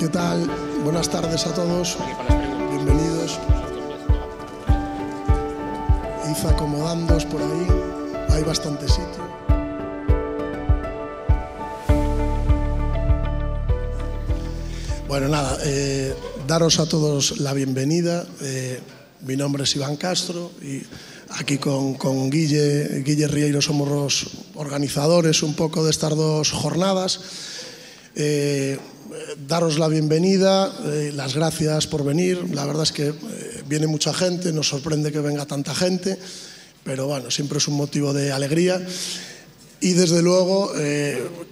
¿Qué tal? Buenas tardes a todos. Bienvenidos. Id acomodándoos por ahí. Hay bastante sitio. Bueno, nada, daros a todos la bienvenida. Mi nombre es Iván Castro y aquí con Guille Rieiro somos los organizadores un poco de estas dos jornadas. Daros la bienvenida, las gracias por venir. La verdad es que viene mucha gente, nos sorprende que venga tanta gente, pero bueno, siempre es un motivo de alegría. Y desde luego,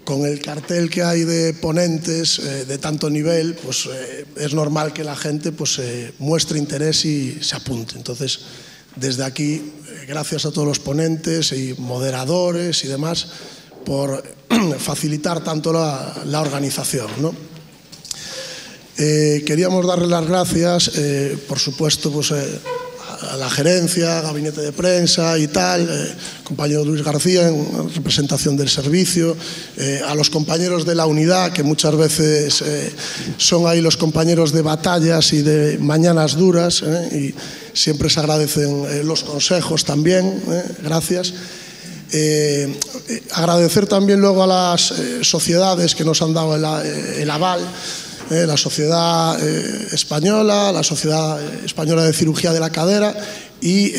con el cartel que hay de ponentes de tanto nivel, pues es normal que la gente pues, muestre interés y se apunte. Entonces, desde aquí, gracias a todos los ponentes y moderadores y demás por facilitar tanto la organización, ¿no? Queríamos darle las gracias, por supuesto, pues, a la gerencia, gabinete de prensa y tal, compañero Luis García en representación del servicio, a los compañeros de la unidad, que muchas veces son ahí los compañeros de batallas y de mañanas duras, y siempre se agradecen los consejos también, gracias. Agradecer también luego a las sociedades que nos han dado el aval, la Sociedad Española, la Sociedad Española de Cirugía de la Cadera y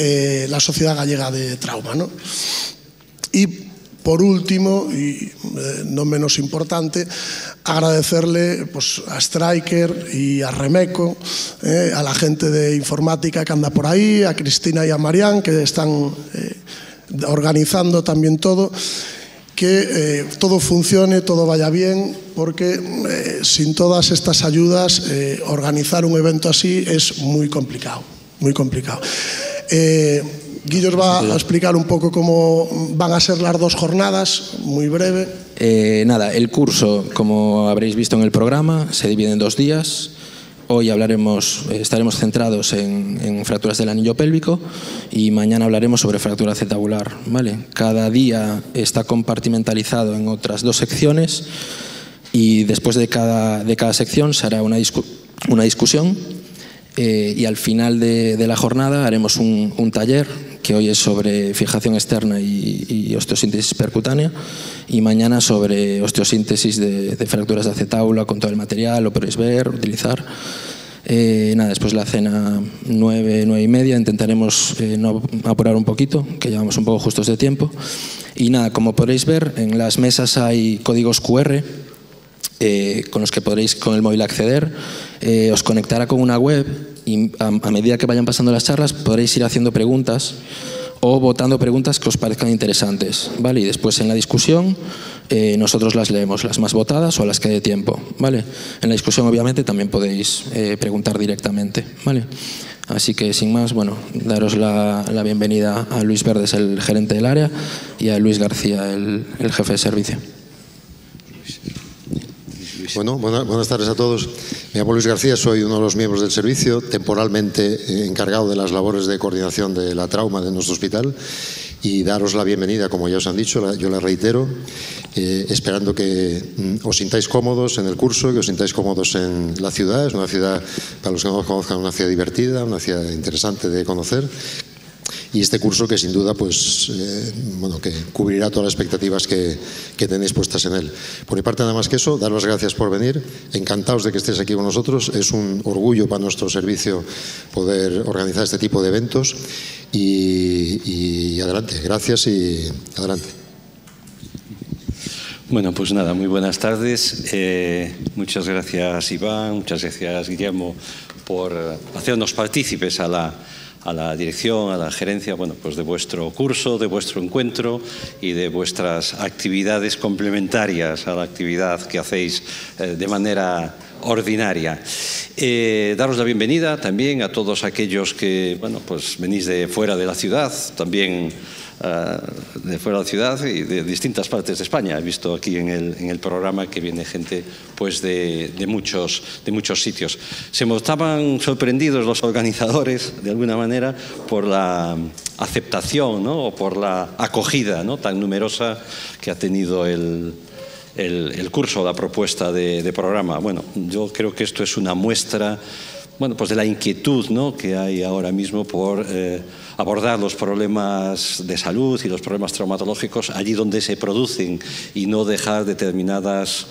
la Sociedad Gallega de Trauma, ¿no? Y por último, y no menos importante, agradecerle pues, a Striker y a Remeco, a la gente de informática que anda por ahí, a Cristina y a Marián, que están organizando también todo, que todo funcione, todo vaya bien, porque sin todas estas ayudas organizar un evento así es muy complicado, muy complicado. Guillo os va a explicar un poco cómo van a ser las dos jornadas, muy breve. Nada, el curso, como habréis visto en el programa, se divide en 2 días. Hoy estaremos centrados en fracturas del anillo pélvico y mañana hablaremos sobre fractura acetabular, ¿vale? Cada día está compartimentalizado en otras 2 secciones y después de cada sección se hará una discusión y al final de la jornada haremos un taller que hoy es sobre fijación externa y osteosíntesis percutánea y mañana sobre osteosíntesis de fracturas de acetábula con todo el material, lo podéis ver, utilizar. Nada, después la cena 9:30, intentaremos no apurar un poquito, que llevamos un poco justos de tiempo. Y nada, como podréis ver, en las mesas hay códigos QR con los que podréis con el móvil acceder. Os conectará con una web y a medida que vayan pasando las charlas podréis ir haciendo preguntas o votando preguntas que os parezcan interesantes, ¿vale? Y después en la discusión nosotros las leemos, las más votadas o las que dé tiempo, ¿vale? En la discusión obviamente también podéis preguntar directamente, ¿vale? Así que sin más, bueno, daros la bienvenida a Luis Verdes, el gerente del área, y a Luis García, el jefe de servicio. Bueno, buenas tardes a todos. Me llamo Luis García, soy uno de los miembros del servicio, temporalmente encargado de las labores de coordinación de la trauma de nuestro hospital, y daros la bienvenida, como ya os han dicho, yo la reitero, esperando que os sintáis cómodos en el curso, que os sintáis cómodos en la ciudad. Es una ciudad, para los que no os conozcan, una ciudad divertida, una ciudad interesante de conocer. Y este curso que sin duda pues, bueno, que cubrirá todas las expectativas que tenéis puestas en él. Por mi parte nada más que eso, daros las gracias por venir, encantados de que estéis aquí con nosotros, es un orgullo para nuestro servicio poder organizar este tipo de eventos y adelante, gracias y adelante. Bueno, pues nada, muy buenas tardes. Muchas gracias Iván, muchas gracias Guillermo por hacernos partícipes a la dirección, a la gerencia, bueno, pues de vuestro curso, de vuestro encuentro y de vuestras actividades complementarias a la actividad que hacéis de manera ordinaria. Daros la bienvenida también a todos aquellos que, bueno, pues venís de fuera de la ciudad, también de fuera de la ciudad y de distintas partes de España. He visto aquí en el programa que viene gente pues de muchos sitios. Se mostraban sorprendidos los organizadores, de alguna manera, por la aceptación, ¿no? O por la acogida, ¿no? Tan numerosa que ha tenido el el curso, la propuesta de programa. Bueno, yo creo que esto es una muestra, bueno, pues de la inquietud, ¿no?, que hay ahora mismo por abordar los problemas de salud y los problemas traumatológicos allí donde se producen y no dejar determinadas,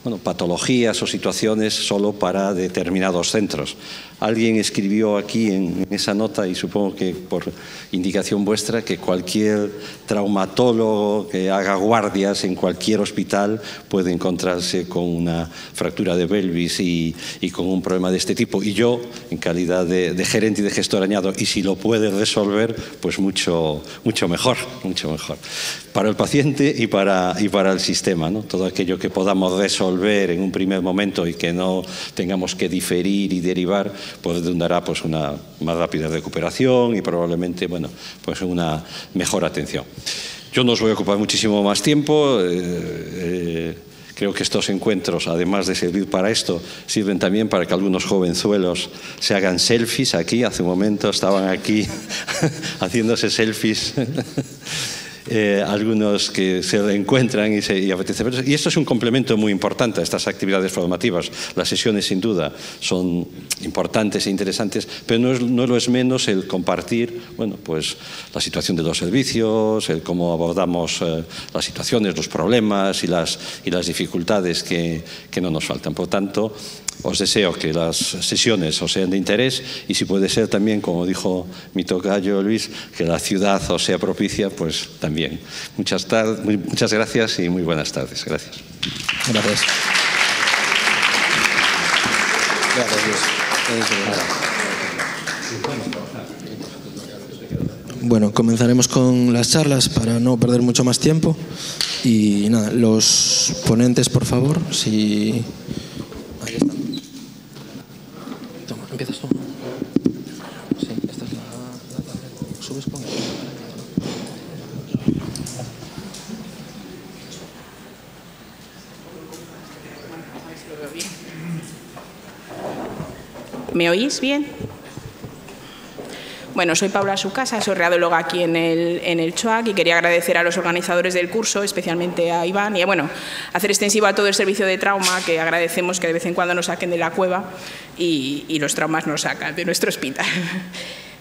bueno, patologías o situaciones solo para determinados centros. Alguien escribió aquí en esa nota, y supongo que por indicación vuestra, que cualquier traumatólogo que haga guardias en cualquier hospital puede encontrarse con una fractura de pelvis y con un problema de este tipo. Y yo, en calidad de gerente y de gestor, añado, y si lo puede resolver, pues mucho mejor, mucho mejor. Para el paciente y para el sistema, ¿no? Todo aquello que podamos resolver en un primer momento y que no tengamos que diferir y derivar, pues dará pues una más rápida recuperación y probablemente, bueno, pues una mejor atención. Yo no os voy a ocupar muchísimo más tiempo. Creo que estos encuentros, además de servir para esto, sirven también para que algunos jovenzuelos se hagan selfies aquí. Hace un momento estaban aquí haciéndose selfies. Algunos que se reencuentran y apetece verlos. Y esto es un complemento muy importante a estas actividades formativas. Las sesiones, sin duda, son importantes e interesantes, pero no lo es menos el compartir, bueno, pues la situación de los servicios, el cómo abordamos las situaciones, los problemas y las dificultades que no nos faltan. Por tanto, os deseo que las sesiones os sean de interés y, si puede ser también, como dijo mi tocayo Luis, que la ciudad os sea propicia, pues también. Muchas gracias y muy buenas tardes. Gracias. Gracias. Gracias, Luis. Bueno, comenzaremos con las charlas para no perder mucho más tiempo. Y nada, los ponentes, por favor, si... Ahí están. Toma, empiezas tú. Sí, esta es la tablet. Subes con ella. ¿Me oís bien? Bueno, soy Paula Sucasa, soy radióloga aquí en el CHOAC y quería agradecer a los organizadores del curso, especialmente a Iván, y bueno, hacer extensivo a todo el servicio de trauma, que agradecemos que de vez en cuando nos saquen de la cueva y los traumas nos sacan de nuestro hospital.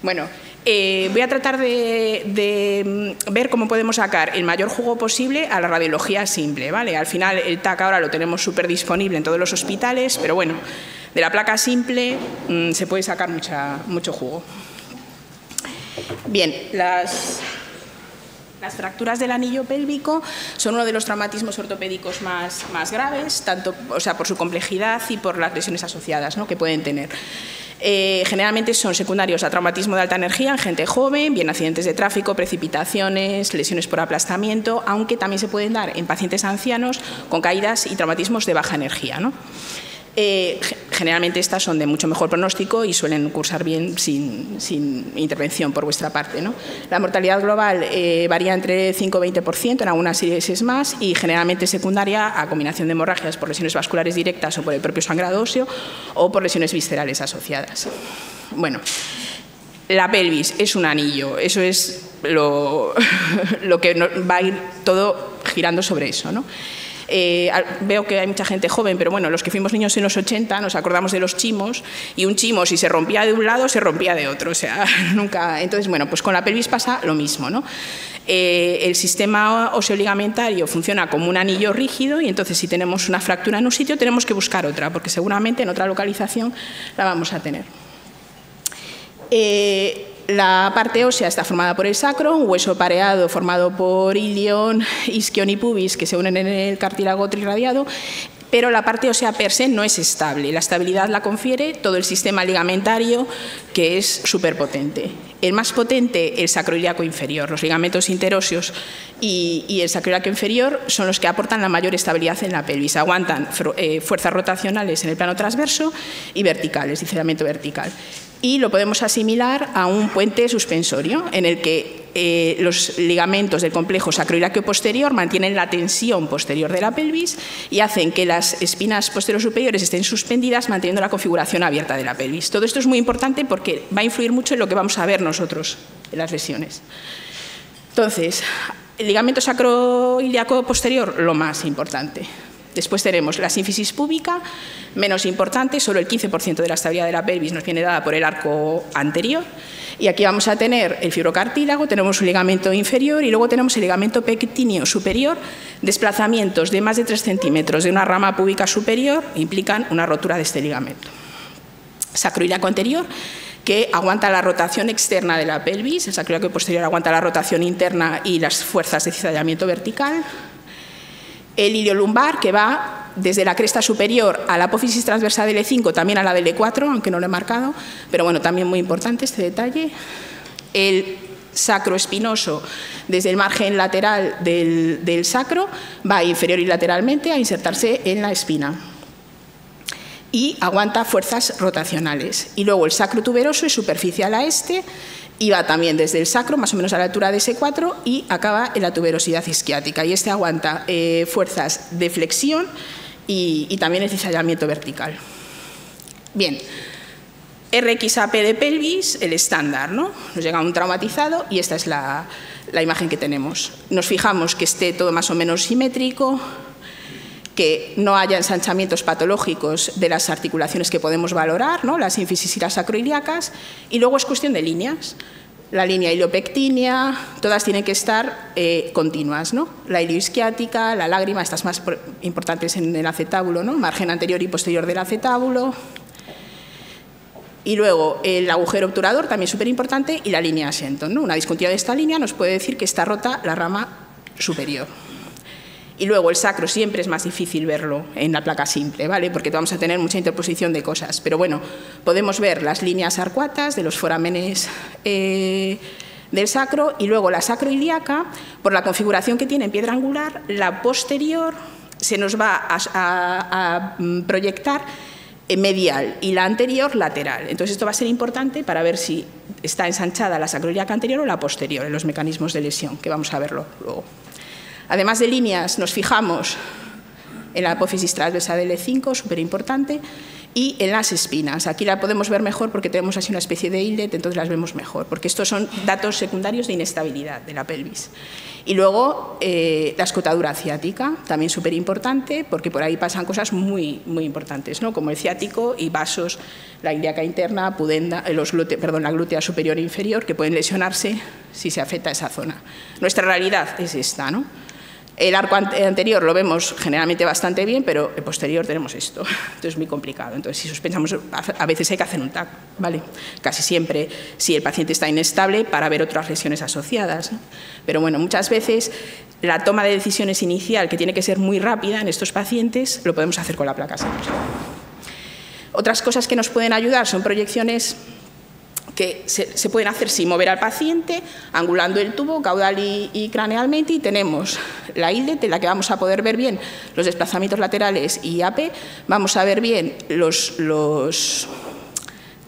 Bueno, voy a tratar de ver cómo podemos sacar el mayor jugo posible a la radiología simple, ¿vale? Al final el TAC ahora lo tenemos súper disponible en todos los hospitales, pero bueno, de la placa simple se puede sacar mucho jugo. Bien, las fracturas del anillo pélvico son uno de los traumatismos ortopédicos más graves, tanto, por su complejidad y por las lesiones asociadas, ¿no?, que pueden tener. Generalmente son secundarios a traumatismo de alta energía en gente joven, bien accidentes de tráfico, precipitaciones, lesiones por aplastamiento, aunque también se pueden dar en pacientes ancianos con caídas y traumatismos de baja energía, ¿no? Generalmente estas son de mucho mejor pronóstico y suelen cursar bien sin intervención por vuestra parte, ¿no? La mortalidad global varía entre 5 y 20%, en algunas series es más, y generalmente secundaria a combinación de hemorragias por lesiones vasculares directas o por el propio sangrado óseo o por lesiones viscerales asociadas. Bueno, la pelvis es un anillo, eso es lo que va a ir todo girando sobre eso, ¿no? Veo que hay mucha gente joven, pero bueno, los que fuimos niños en los 80 nos acordamos de los chimos, y un chimo, si se rompía de un lado, se rompía de otro, o sea, nunca. Entonces, bueno, pues con la pelvis pasa lo mismo, ¿no? El sistema oseoligamentario funciona como un anillo rígido, y entonces si tenemos una fractura en un sitio tenemos que buscar otra, porque seguramente en otra localización la vamos a tener. La parte ósea está formada por el sacro, un hueso pareado formado por ilion, isquion y pubis que se unen en el cartílago trirradiado, pero la parte ósea per se no es estable. La estabilidad la confiere todo el sistema ligamentario, que es súper potente. El más potente, el sacroiliaco inferior. Los ligamentos interóseos y el sacroiliaco inferior son los que aportan la mayor estabilidad en la pelvis. Aguantan fuerzas rotacionales en el plano transverso y verticales, deslizamiento vertical. Y lo podemos asimilar a un puente suspensorio en el que los ligamentos del complejo sacroiliaco posterior mantienen la tensión posterior de la pelvis y hacen que las espinas posterior-superiores estén suspendidas, manteniendo la configuración abierta de la pelvis. Todo esto es muy importante porque va a influir mucho en lo que vamos a ver nosotros en las lesiones. Entonces, el ligamento sacroiliaco posterior, lo más importante. Después tenemos la sínfisis púbica, menos importante, solo el 15% de la estabilidad de la pelvis nos viene dada por el arco anterior. Y aquí vamos a tener el fibrocartílago, tenemos un ligamento inferior y luego tenemos el ligamento pectíneo superior. Desplazamientos de más de 3 centímetros de una rama púbica superior implican una rotura de este ligamento. Sacroiliaco anterior, que aguanta la rotación externa de la pelvis, el sacroiliaco posterior aguanta la rotación interna y las fuerzas de cizallamiento vertical. El iliolumbar, que va desde la cresta superior a la apófisis transversa del E5, también a la del E4, aunque no lo he marcado, pero bueno, también muy importante este detalle. El sacroespinoso, desde el margen lateral del sacro, va inferior y lateralmente a insertarse en la espina y aguanta fuerzas rotacionales. Y luego el sacro tuberoso es superficial a este, y va también desde el sacro, más o menos a la altura de S4, y acaba en la tuberosidad isquiática. Y este aguanta fuerzas de flexión y también el cizallamiento vertical. Bien, RXAP de pelvis, el estándar, ¿no? Nos llega un traumatizado y esta es la imagen que tenemos. Nos fijamos que esté todo más o menos simétrico, que no haya ensanchamientos patológicos de las articulaciones que podemos valorar, ¿no? Las sínfisis y las sacroiliacas, y luego es cuestión de líneas. La línea iliopectínea, todas tienen que estar continuas, ¿no? La ilioisquiática, la lágrima, estas más importantes en el acetábulo, ¿no? Margen anterior y posterior del acetábulo. Y luego el agujero obturador, también súper importante, y la línea Shenton, ¿no? Una discontinuidad de esta línea nos puede decir que está rota la rama superior. Y luego el sacro siempre es más difícil verlo en la placa simple, ¿vale? Porque vamos a tener mucha interposición de cosas. Pero bueno, podemos ver las líneas arcuatas de los forámenes del sacro y luego la sacroiliaca, por la configuración que tiene en piedra angular, la posterior se nos va a proyectar medial y la anterior lateral. Entonces esto va a ser importante para ver si está ensanchada la sacroiliaca anterior o la posterior en los mecanismos de lesión, que vamos a verlo luego. Además de líneas, nos fijamos en la apófisis transversa del E5, súper importante, y en las espinas. Aquí la podemos ver mejor porque tenemos así una especie de islet, entonces las vemos mejor, porque estos son datos secundarios de inestabilidad de la pelvis. Y luego la escotadura ciática, también súper importante, porque por ahí pasan cosas muy, muy importantes, ¿no? Como el ciático y vasos, la ilíaca interna, pudenda, la glútea superior e inferior, que pueden lesionarse si se afecta esa zona. Nuestra realidad es esta, ¿no? El arco anterior lo vemos generalmente bastante bien, pero el posterior tenemos esto. Entonces es muy complicado. Entonces, si sospechamos, a veces hay que hacer un TAC, ¿vale? Casi siempre, si el paciente está inestable, para ver otras lesiones asociadas, ¿no? Pero bueno, muchas veces la toma de decisiones inicial, que tiene que ser muy rápida en estos pacientes, lo podemos hacer con la placa simple. Otras cosas que nos pueden ayudar son proyecciones que se pueden hacer sin mover al paciente, angulando el tubo caudal y cranealmente, y tenemos la islet en la que vamos a poder ver bien los desplazamientos laterales y AP, vamos a ver bien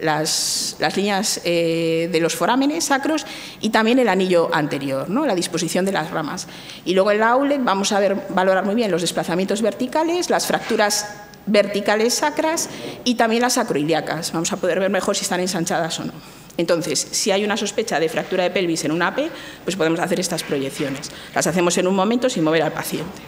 las líneas de los forámenes sacros y también el anillo anterior, ¿no? La disposición de las ramas. Y luego en la aulet vamos a valorar muy bien los desplazamientos verticales, las fracturas verticales sacras y también las sacroiliacas. Vamos a poder ver mejor si están ensanchadas o no. Entonces, si hay una sospecha de fractura de pelvis en un AP, pues podemos hacer estas proyecciones. Las hacemos en un momento sin mover al paciente.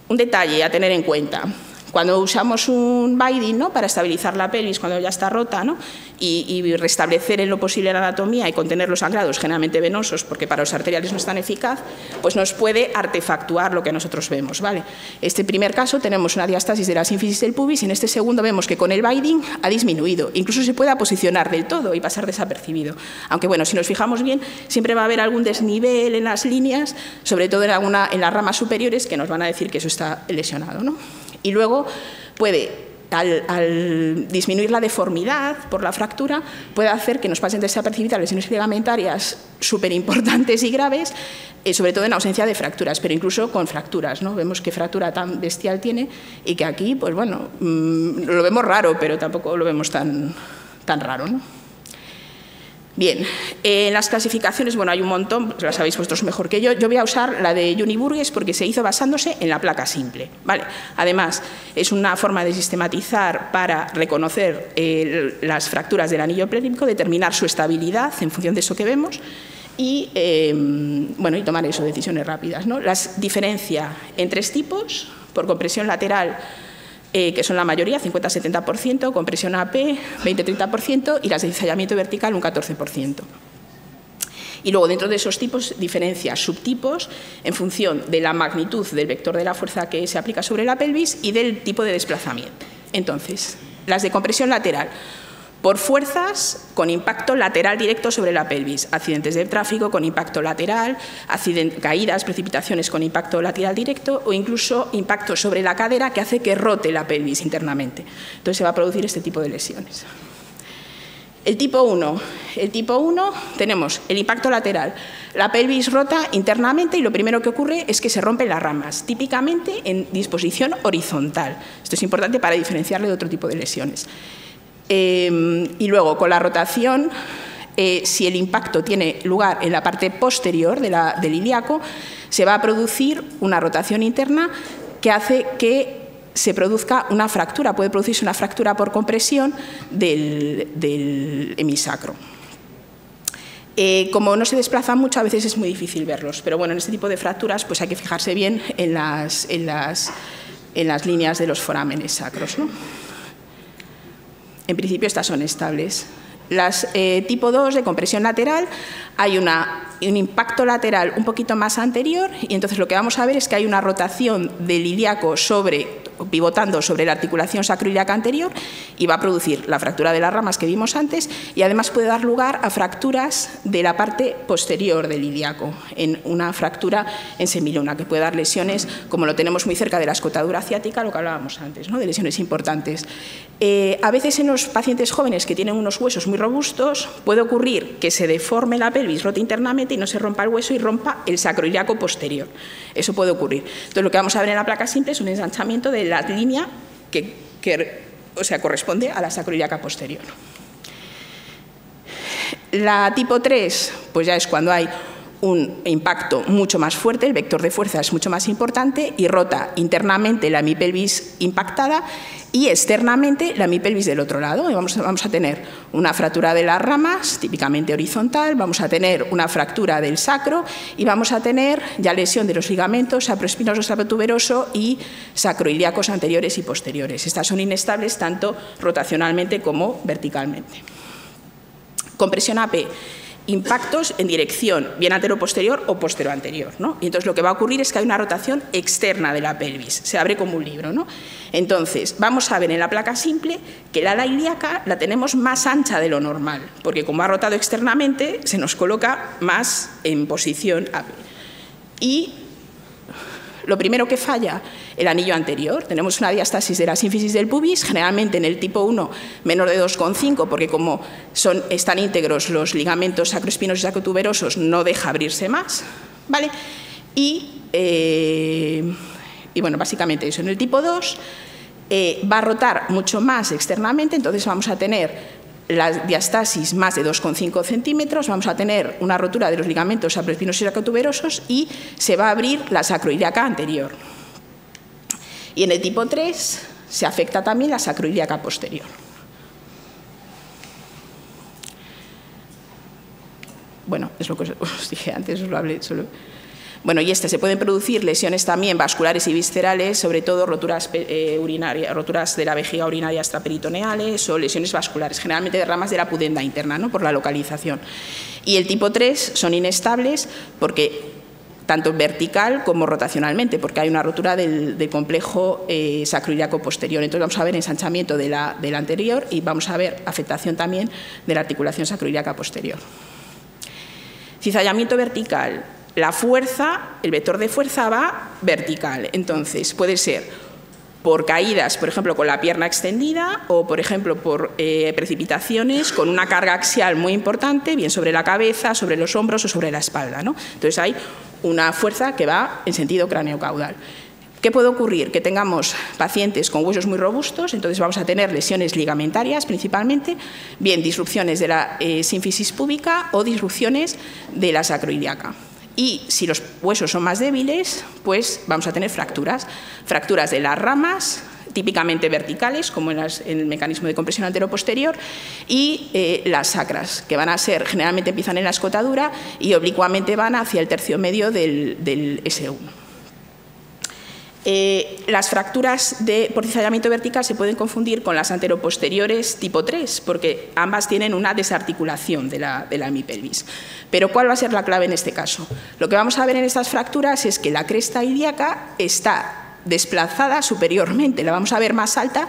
Un detalle a tener en cuenta. Cuando usamos un binding, ¿no?, para estabilizar la pelvis cuando ya está rota, ¿no?, y restablecer en lo posible la anatomía y contener los sangrados, generalmente venosos, porque para los arteriales no es tan eficaz, pues nos puede artefactuar lo que nosotros vemos, ¿vale? Este primer caso tenemos una diastasis de la sínfisis del pubis y en este segundo vemos que con el binding ha disminuido. Incluso se puede posicionar del todo y pasar desapercibido. Aunque bueno, si nos fijamos bien, siempre va a haber algún desnivel en las líneas, sobre todo en las ramas superiores, que nos van a decir que eso está lesionado, ¿no? Y luego puede, al disminuir la deformidad por la fractura, puede hacer que nos pasen desapercibidas lesiones ligamentarias súper importantes y graves, sobre todo en ausencia de fracturas, pero incluso con fracturas, ¿no? Vemos qué fractura tan bestial tiene y que aquí, pues bueno, lo vemos raro, pero tampoco lo vemos tan raro, ¿no? Bien, en las clasificaciones, bueno, hay un montón, las sabéis vosotros mejor que yo. Yo voy a usar la de Juni Burgess porque se hizo basándose en la placa simple, ¿vale? Además, es una forma de sistematizar para reconocer las fracturas del anillo pélvico, determinar su estabilidad en función de eso que vemos y, bueno, y tomar decisiones rápidas, ¿no? Las diferencia en 3 tipos: por compresión lateral, que son la mayoría, 50-70%, compresión AP, 20-30%, y las de cizallamiento vertical, un 14%. Y luego, dentro de esos tipos, diferencia subtipos en función de la magnitud del vector de la fuerza que se aplica sobre la pelvis y del tipo de desplazamiento. Entonces, las de compresión lateral, por fuerzas con impacto lateral directo sobre la pelvis, accidentes de tráfico con impacto lateral, caídas, precipitaciones con impacto lateral directo o incluso impacto sobre la cadera que hace que rote la pelvis internamente. Entonces se va a producir este tipo de lesiones. El tipo 1. El tipo 1 tenemos el impacto lateral. La pelvis rota internamente y lo primero que ocurre es que se rompen las ramas, típicamente en disposición horizontal. Esto es importante para diferenciarle de otro tipo de lesiones. Y luego, con la rotación, si el impacto tiene lugar en la parte posterior del ilíaco, se va a producir una rotación interna que hace que se produzca una fractura. Puede producirse una fractura por compresión del hemisacro. Como no se desplazan mucho, a veces es muy difícil verlos, pero bueno, en este tipo de fracturas pues hay que fijarse bien en las líneas de los forámenes sacros, ¿no? En principio estas son estables. Las tipo 2 de compresión lateral, hay un impacto lateral un poquito más anterior y entonces lo que vamos a ver es que hay una rotación del ilíaco pivotando sobre la articulación sacroiliaca anterior y va a producir la fractura de las ramas que vimos antes y además puede dar lugar a fracturas de la parte posterior del ilíaco, en una fractura en semiluna que puede dar lesiones, como lo tenemos muy cerca de la escotadura ciática, lo que hablábamos antes, ¿no? De lesiones importantes. A veces en los pacientes jóvenes que tienen unos huesos muy robustos puede ocurrir que se deforme la pelvis, rote internamente y no se rompa el hueso y rompa el sacroiliaco posterior. Eso puede ocurrir. Entonces lo que vamos a ver en la placa simple es un ensanchamiento de la línea que corresponde a la sacroiliaca posterior. La tipo 3, pues ya es cuando hay un impacto mucho más fuerte, el vector de fuerza es mucho más importante y rota internamente la hemipelvis impactada y externamente la hemipelvis del otro lado. Y vamos a tener una fractura de las ramas, típicamente horizontal, vamos a tener una fractura del sacro y vamos a tener ya lesión de los ligamentos sacroespinoso, sacrotuberoso y sacroiliacos anteriores y posteriores. Estas son inestables tanto rotacionalmente como verticalmente. Compresión AP. Impactos en dirección bien anteroposterior o posterior-anterior, ¿no? Y entonces lo que va a ocurrir es que hay una rotación externa de la pelvis, se abre como un libro, ¿no? Entonces vamos a ver en la placa simple que la ala ilíaca la tenemos más ancha de lo normal, porque como ha rotado externamente se nos coloca más en posición AP. Y lo primero que falla, el anillo anterior. Tenemos una diastasis de la sínfisis del pubis, generalmente en el tipo 1 menor de 2,5, porque como están íntegros los ligamentos sacroespinosos y sacrotuberosos, no deja abrirse más, ¿vale? Y bueno, básicamente eso. En el tipo 2 va a rotar mucho más externamente, entonces vamos a tener la diastasis más de 2,5 centímetros, vamos a tener una rotura de los ligamentos sacroespinosos y sacrotuberosos y se va a abrir la sacroiliaca anterior. Y en el tipo 3 se afecta también la sacroiliaca posterior. Bueno, es lo que os dije antes, os lo hablé solo. Bueno, y se pueden producir lesiones también vasculares y viscerales, sobre todo roturas urinarias, roturas de la vejiga urinaria extraperitoneales o lesiones vasculares, generalmente de ramas de la pudenda interna, ¿no? Por la localización. Y el tipo 3 son inestables porque tanto vertical como rotacionalmente, porque hay una rotura del complejo sacroiliaco posterior. Entonces vamos a ver ensanchamiento de la anterior y vamos a ver afectación también de la articulación sacroiliaca posterior. Cizallamiento vertical. La fuerza, el vector de fuerza va vertical, entonces puede ser por caídas, por ejemplo, con la pierna extendida o, por ejemplo, por precipitaciones con una carga axial muy importante, bien sobre la cabeza, sobre los hombros o sobre la espalda, ¿no? Entonces hay una fuerza que va en sentido cráneo-caudal. ¿Qué puede ocurrir? Que tengamos pacientes con huesos muy robustos, entonces vamos a tener lesiones ligamentarias principalmente, bien disrupciones de la sínfisis púbica o disrupciones de la sacroiliaca. Y si los huesos son más débiles, pues vamos a tener fracturas. Fracturas de las ramas, típicamente verticales, como en el mecanismo de compresión antero-posterior, y las sacras, que van a ser, generalmente empiezan en la escotadura y oblicuamente van hacia el tercio medio del S1. Las fracturas por cizallamiento vertical se pueden confundir con las anteroposteriores tipo 3, porque ambas tienen una desarticulación de la hemipelvis. Pero ¿cuál va a ser la clave en este caso? Lo que vamos a ver en estas fracturas es que la cresta ilíaca está desplazada superiormente, la vamos a ver más alta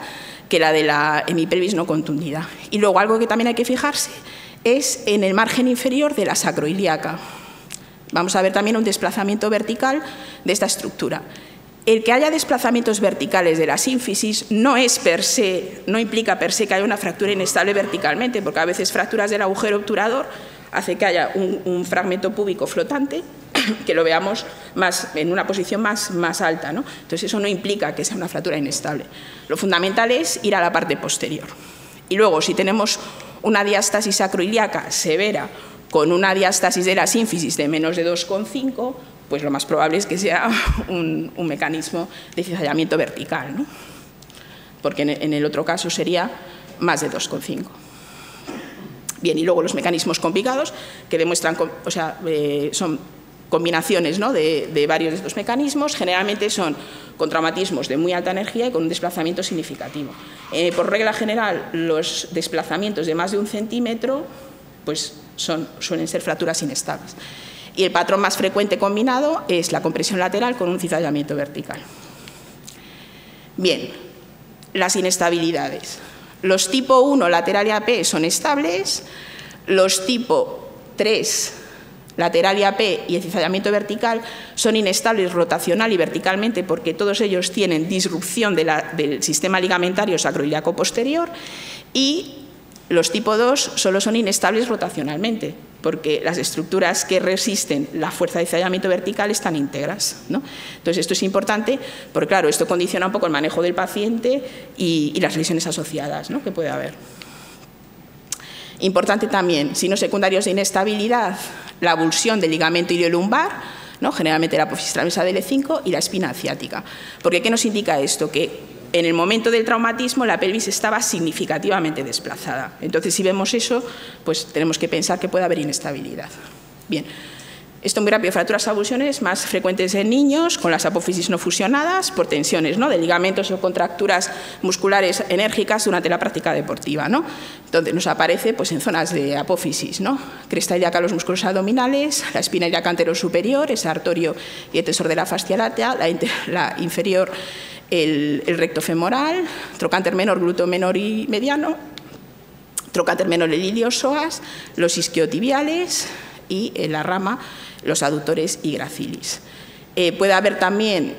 que la de la hemipelvis no contundida. Y luego algo que también hay que fijarse es en el margen inferior de la sacroilíaca. Vamos a ver también un desplazamiento vertical de esta estructura. El que haya desplazamientos verticales de la sínfisis no implica per se que haya una fractura inestable verticalmente, porque a veces fracturas del agujero obturador hace que haya un fragmento púbico flotante, que lo veamos en una posición más alta, ¿no? Entonces eso no implica que sea una fractura inestable. Lo fundamental es ir a la parte posterior. Y luego, si tenemos una diástasis sacroilíaca severa con una diástasis de la sínfisis de menos de 2,5, pues lo más probable es que sea un mecanismo de cizallamiento vertical, ¿no? Porque en el otro caso sería más de 2,5. Bien, y luego los mecanismos complicados que demuestran, son combinaciones, ¿no?, de varios de estos mecanismos, generalmente son con traumatismos de muy alta energía y con un desplazamiento significativo. Por regla general, los desplazamientos de más de 1 centímetro pues suelen ser fracturas inestables. Y el patrón más frecuente combinado es la compresión lateral con un cizallamiento vertical. Bien, las inestabilidades. Los tipo 1 lateral y AP son estables, los tipo 3 lateral y AP y el cizallamiento vertical son inestables rotacional y verticalmente porque todos ellos tienen disrupción del sistema ligamentario sacroiliaco posterior, y los tipo 2 solo son inestables rotacionalmente, porque las estructuras que resisten la fuerza de cizallamiento vertical están íntegras, ¿no? Entonces, esto es importante porque, claro, esto condiciona un poco el manejo del paciente y las lesiones asociadas, ¿no?, que puede haber. Importante también, signos secundarios de inestabilidad, la avulsión del ligamento iliolumbar, ¿no?, generalmente la apófisis transversa del E5 y la espina ciática. Porque, ¿qué nos indica esto? Que en el momento del traumatismo la pelvis estaba significativamente desplazada. Entonces, si vemos eso, pues tenemos que pensar que puede haber inestabilidad. Bien, esto muy rápido. Fracturas avulsiones más frecuentes en niños con las apófisis no fusionadas por tensiones, ¿no?, de ligamentos o contracturas musculares enérgicas durante la práctica deportiva, ¿no? Donde nos aparece pues en zonas de apófisis, ¿no? Cresta ilíaca, los músculos abdominales, la espina ilíaca anterosuperior, ese artorio y el tesor de la fascia látea, la inferior, el recto femoral, trocánter menor, glúteo menor y mediano, trocánter menor, el iliosoas, los isquiotibiales y en la rama los aductores y gracilis. Puede haber también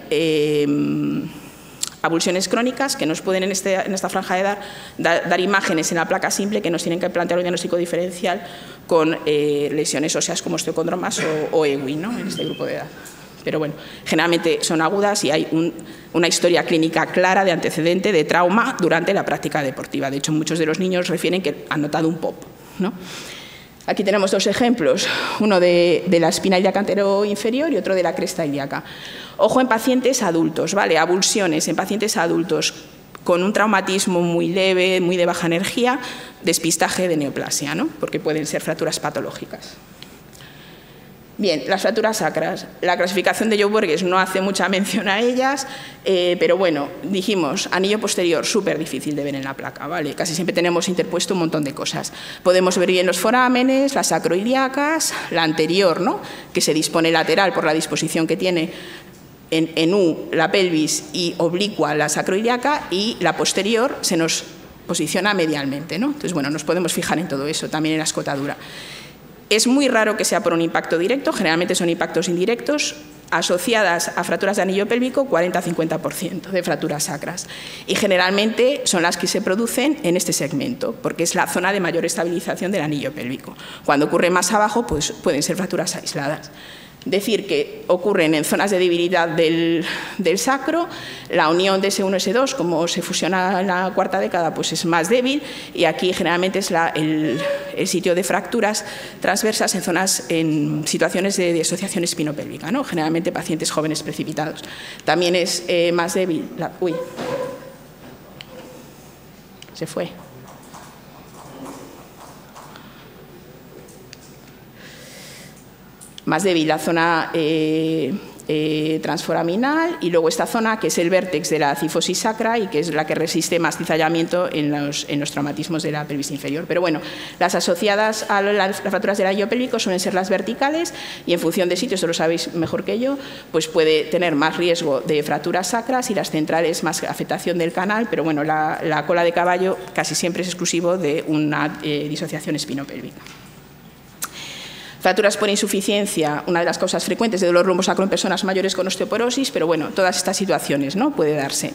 avulsiones crónicas que nos pueden en esta franja de edad dar imágenes en la placa simple que nos tienen que plantear un diagnóstico diferencial con lesiones óseas como osteocondromas o Ewing, ¿no?, en este grupo de edad. Pero bueno, generalmente son agudas y hay una historia clínica clara de antecedente de trauma durante la práctica deportiva. De hecho, muchos de los niños refieren que han notado un pop, ¿no? Aquí tenemos dos ejemplos, uno de la espina ilíaca anteroinferior y otro de la cresta ilíaca. Ojo en pacientes adultos, ¿vale? Avulsiones en pacientes adultos con un traumatismo muy leve, muy de baja energía, despistaje de neoplasia, ¿no?, porque pueden ser fracturas patológicas. Bien, las fracturas sacras. La clasificación de Joe-Borges no hace mucha mención a ellas, pero bueno, dijimos, anillo posterior, súper difícil de ver en la placa, ¿vale? Casi siempre tenemos interpuesto un montón de cosas. Podemos ver bien los forámenes, las sacroiliacas, la anterior, ¿no?, que se dispone lateral por la disposición que tiene en U la pelvis y oblicua la sacroiliaca, y la posterior se nos posiciona medialmente, ¿no? Entonces, bueno, nos podemos fijar en todo eso, también en la escotadura. Es muy raro que sea por un impacto directo, generalmente son impactos indirectos, asociadas a fracturas de anillo pélvico, 40-50% de fracturas sacras. Y generalmente son las que se producen en este segmento, porque es la zona de mayor estabilización del anillo pélvico. Cuando ocurre más abajo, pues pueden ser fracturas aisladas. Decir que ocurren en zonas de debilidad del sacro, la unión de S1 y S2, como se fusiona en la cuarta década, pues es más débil, y aquí generalmente es el sitio de fracturas transversas en situaciones de disociación espinopélvica, ¿no?, generalmente pacientes jóvenes precipitados. También es más débil se fue. Más débil la zona transforaminal y luego esta zona que es el vértex de la cifosis sacra y que es la que resiste más cizallamiento en los traumatismos de la pelvis inferior. Pero bueno, las asociadas a las fracturas del anillo pélvico suelen ser las verticales y en función de sitio, esto lo sabéis mejor que yo, pues puede tener más riesgo de fracturas sacras y las centrales más afectación del canal, pero bueno, la cola de caballo casi siempre es exclusivo de una disociación espinopélvica. Fracturas por insuficiencia, una de las causas frecuentes de dolor lumbosacro en personas mayores con osteoporosis, pero bueno, todas estas situaciones, ¿no?, puede darse.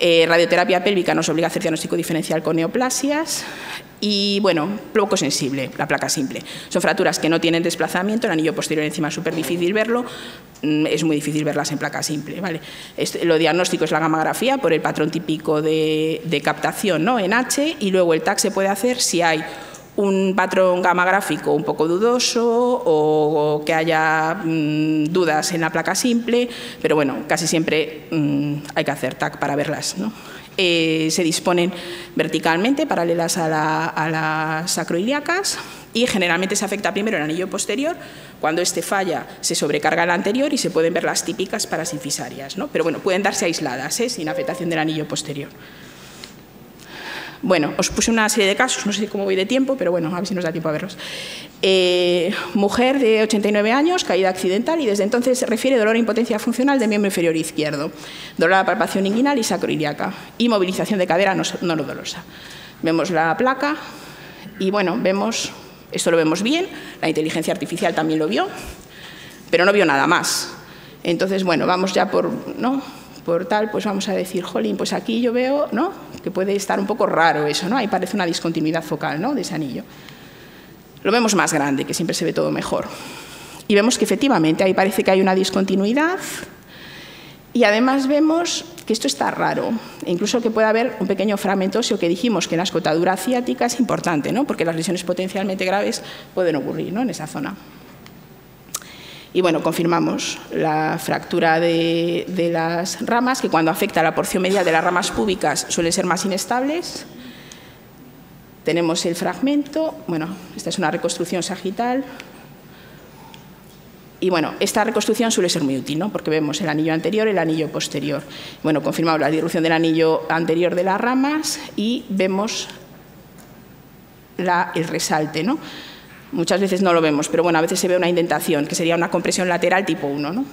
Radioterapia pélvica nos obliga a hacer diagnóstico diferencial con neoplasias y, bueno, poco sensible, la placa simple. Son fracturas que no tienen desplazamiento, el anillo posterior encima es súper difícil verlo, es muy difícil verlas en placa simple, ¿vale? Lo diagnóstico es la gamografía por el patrón típico de captación, ¿no?, en H, y luego el TAC se puede hacer si hay un patrón gamagráfico un poco dudoso o que haya dudas en la placa simple, pero bueno, casi siempre hay que hacer TAC para verlas, ¿no? Se disponen verticalmente, paralelas a las sacroiliacas y generalmente se afecta primero el anillo posterior. Cuando este falla, se sobrecarga el anterior y se pueden ver las típicas parasinfisarias, ¿no? Pero bueno, pueden darse aisladas, sin afectación del anillo posterior. Bueno, os puse una serie de casos, no sé cómo voy de tiempo, pero bueno, a ver si nos da tiempo a verlos. Mujer de 89 años, caída accidental y desde entonces refiere dolor e impotencia funcional del miembro inferior izquierdo, dolor a la palpación inguinal y sacroiliaca y movilización de cadera no dolorosa. Vemos la placa y bueno, esto lo vemos bien, la inteligencia artificial también lo vio, pero no vio nada más. Entonces, bueno, vamos ya por tal, pues vamos a decir, jolín, pues aquí yo veo, ¿no?, que puede estar un poco raro eso, ¿no? Ahí parece una discontinuidad focal, ¿no?, de ese anillo. Lo vemos más grande, que siempre se ve todo mejor. Y vemos que efectivamente ahí parece que hay una discontinuidad y además vemos que esto está raro, e incluso que puede haber un pequeño fragmento óseo que dijimos que en la escotadura ciática es importante, ¿no?, porque las lesiones potencialmente graves pueden ocurrir, ¿no?, en esa zona. Y bueno, confirmamos la fractura de las ramas, que cuando afecta a la porción medial de las ramas púbicas suelen ser más inestables. Tenemos el fragmento, bueno, esta es una reconstrucción sagital. Y bueno, esta reconstrucción suele ser muy útil, ¿no?, porque vemos el anillo anterior y el anillo posterior. Bueno, confirmamos la disrupción del anillo anterior de las ramas y vemos el resalte, ¿no? Muchas veces no lo vemos, pero bueno, a veces se ve una indentación, que sería una compresión lateral tipo 1, ¿no?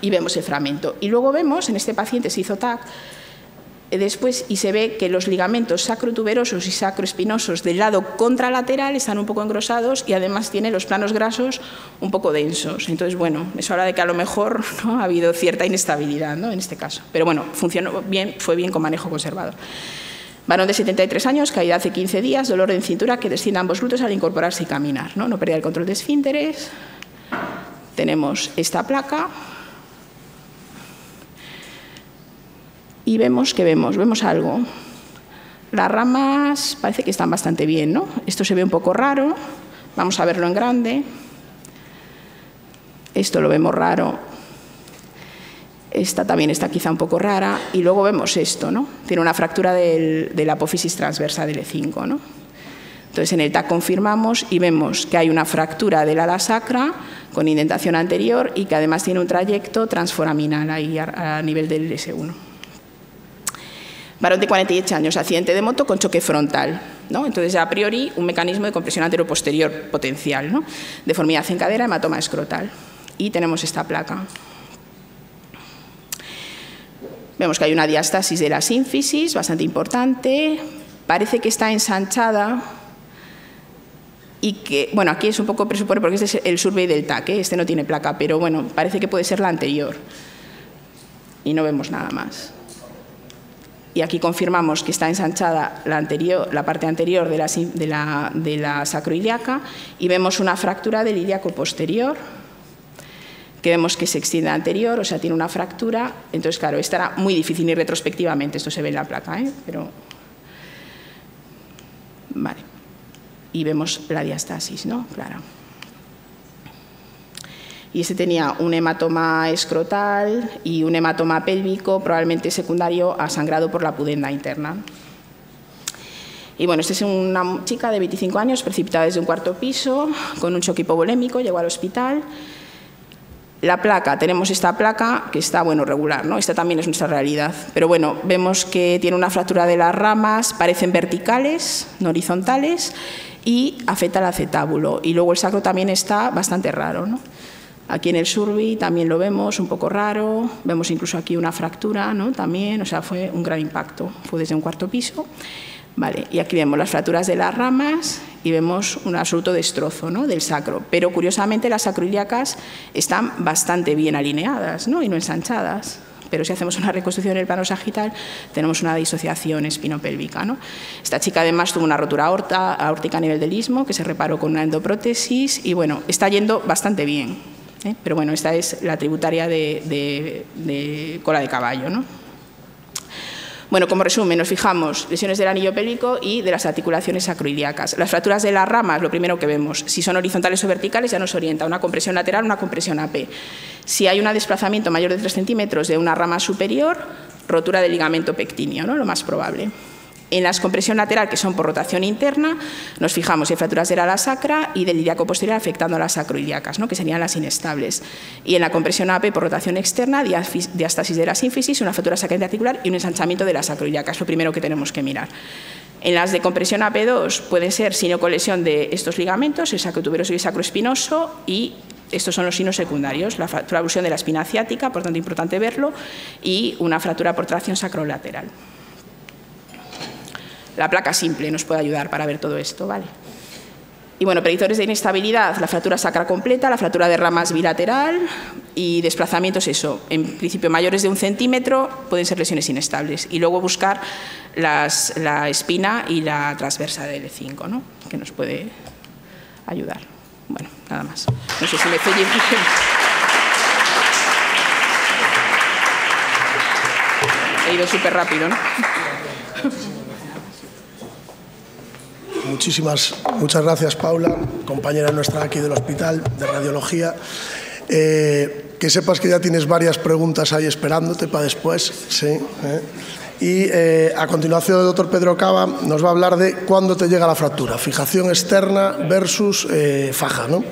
Y vemos el fragmento. Y luego vemos, en este paciente se hizo TAC después y se ve que los ligamentos sacrotuberosos y sacroespinosos del lado contralateral están un poco engrosados y además tiene los planos grasos un poco densos. Entonces, bueno, eso habla de que a lo mejor, ¿no?, ha habido cierta inestabilidad, ¿no?, en este caso. Pero bueno, funcionó bien, fue bien con manejo conservador. Varón de 73 años, caída hace 15 días, dolor en cintura que desciende a ambos glúteos al incorporarse y caminar, ¿no? No pérdida el control de esfínteres. Tenemos esta placa. Y vemos algo. Las ramas parece que están bastante bien, ¿no? Esto se ve un poco raro. Vamos a verlo en grande. Esto lo vemos raro. Esta también está quizá un poco rara. Y luego vemos esto, ¿no? Tiene una fractura de la apófisis transversa del E5, ¿no? Entonces, en el TAC confirmamos y vemos que hay una fractura del ala sacra con indentación anterior y que además tiene un trayecto transforaminal ahí a nivel del S1. Varón de 48 años, accidente de moto con choque frontal, ¿no? Entonces, a priori, un mecanismo de compresión anteroposterior potencial, ¿no? Deformidad en cadera, hematoma escrotal. Y tenemos esta placa. Vemos que hay una diástasis de la sínfisis bastante importante, parece que está ensanchada y que, bueno, aquí es un poco presupone porque este es el survey del TAC, este no tiene placa, pero bueno, parece que puede ser la anterior y no vemos nada más. Y aquí confirmamos que está ensanchada la parte anterior de la sacroiliaca y vemos una fractura del ilíaco posterior, que vemos que se extiende anterior, o sea, tiene una fractura. Entonces, claro, esta era muy difícil y retrospectivamente, esto se ve en la placa, pero... Vale. Y vemos la diastasis, ¿no? Claro. Y este tenía un hematoma escrotal y un hematoma pélvico, probablemente secundario a sangrado por la pudenda interna. Y bueno, esta es una chica de 25 años precipitada desde un cuarto piso con un choque hipovolémico, llegó al hospital. La placa, tenemos esta placa que está, bueno, regular, ¿no? Esta también es nuestra realidad. Pero bueno, vemos que tiene una fractura de las ramas, parecen verticales, no horizontales, y afecta al acetábulo. Y luego el sacro también está bastante raro, ¿no? Aquí en el survi también lo vemos un poco raro, vemos incluso aquí una fractura, ¿no? También, o sea, fue un gran impacto, fue desde un cuarto piso. Vale, y aquí vemos las fracturas de las ramas y vemos un absoluto destrozo, ¿no?, del sacro. Pero curiosamente las sacroiliacas están bastante bien alineadas, ¿no?, y no ensanchadas. Pero si hacemos una reconstrucción del plano sagital, tenemos una disociación espinopélvica, ¿no? Esta chica además tuvo una rotura aórtica a nivel del istmo, que se reparó con una endoprótesis y bueno, está yendo bastante bien, ¿eh? Pero bueno, esta es la tributaria de cola de caballo, ¿no? Bueno, como resumen, nos fijamos lesiones del anillo pélvico y de las articulaciones sacroiliacas. Las fracturas de las ramas, lo primero que vemos, si son horizontales o verticales ya nos orienta una compresión lateral, una compresión AP. Si hay un desplazamiento mayor de 3 centímetros de una rama superior, rotura del ligamento pectíneo, ¿no?, lo más probable. En la compresión lateral, que son por rotación interna, nos fijamos en fracturas del ala sacra y del ilíaco posterior afectando a las sacroiliacas, ¿no?, que serían las inestables. Y en la compresión AP por rotación externa, diástasis de la sínfisis, una fractura sacrante articular y un ensanchamiento de las sacroiliacas, lo primero que tenemos que mirar. En las de compresión AP2 pueden ser sinocolesión de estos ligamentos, el sacrotuberoso y el sacroespinoso, y estos son los signos secundarios, la fractura de la espina ciática, por tanto importante verlo, y una fractura por tracción sacrolateral. La placa simple nos puede ayudar para ver todo esto, ¿vale? Y bueno, predictores de inestabilidad, la fractura sacra completa, la fractura de ramas bilateral y desplazamientos, eso, en principio mayores de 1 centímetro pueden ser lesiones inestables. Y luego buscar la espina y la transversa del E5, ¿no?, que nos puede ayudar. Bueno, nada más. No sé si me estoy yendo. He ido súper rápido, ¿no? Muchas gracias, Paula, compañera nuestra aquí del Hospital de Radiología. Que sepas que ya tienes varias preguntas ahí esperándote para después. Sí, Y a continuación el doctor Pedro Cava nos va a hablar de cuándo te llega la fractura, fijación externa versus faja, ¿no?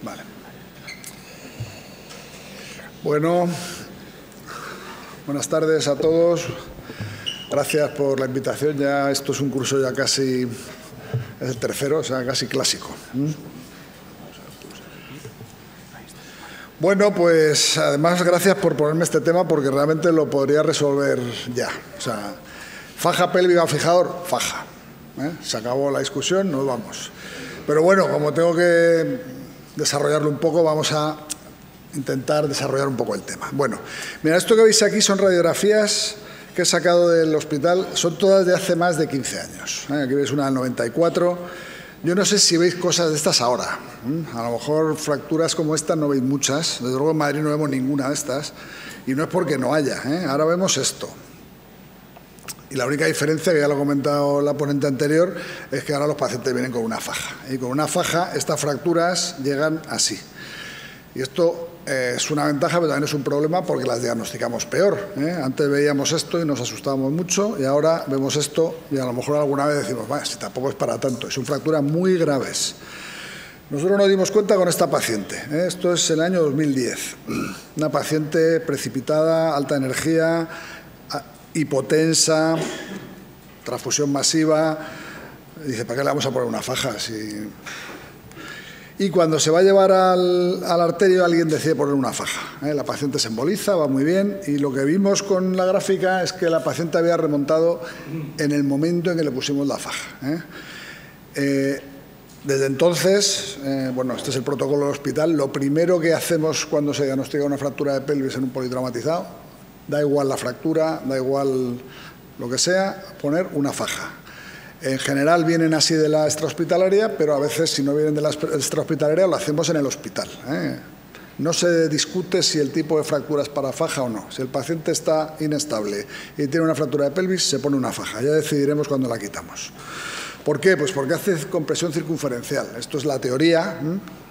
Vale. Bueno, buenas tardes a todos. Gracias por la invitación. Ya esto es un curso ya casi, es el tercero, o sea, casi clásico. Bueno, pues además gracias por ponerme este tema porque realmente lo podría resolver ya. O sea, faja pélvica o fijador, faja. Se acabó la discusión, nos vamos. Pero bueno, como tengo que desarrollarlo un poco, vamos a intentar desarrollar un poco el tema. Bueno, mira, esto que veis aquí son radiografías que he sacado del hospital, son todas de hace más de 15 años. Aquí veis una del 94. Yo no sé si veis cosas de estas ahora. A lo mejor fracturas como esta no veis muchas. Desde luego en Madrid no vemos ninguna de estas. Y no es porque no haya. Ahora vemos esto. Y la única diferencia, que ya lo ha comentado la ponente anterior, es que ahora los pacientes vienen con una faja. Y con una faja estas fracturas llegan así. Y esto es una ventaja, pero también es un problema porque las diagnosticamos peor. Antes veíamos esto y nos asustábamos mucho y ahora vemos esto y a lo mejor alguna vez decimos, bueno, si tampoco es para tanto. Son fracturas muy graves. Nosotros nos dimos cuenta con esta paciente. Esto es el año 2010. Una paciente precipitada, alta energía, hipotensa, transfusión masiva. Dice, ¿para qué le vamos a poner una faja? Si... Y cuando se va a llevar al arterio, alguien decide poner una faja. La paciente se emboliza, va muy bien, y lo que vimos con la gráfica es que la paciente había remontado en el momento en que le pusimos la faja. Desde entonces, bueno, este es el protocolo del hospital, lo primero que hacemos cuando se diagnostica una fractura de pelvis en un politraumatizado, da igual la fractura, da igual lo que sea, poner una faja. En general vienen así de la extrahospitalaria, pero a veces si no vienen de la extrahospitalaria lo hacemos en el hospital. No se discute si el tipo de fractura es para faja o no. Si el paciente está inestable y tiene una fractura de pelvis, se pone una faja. Ya decidiremos cuándo la quitamos. ¿Por qué? Pues porque hace compresión circunferencial. Esto es la teoría,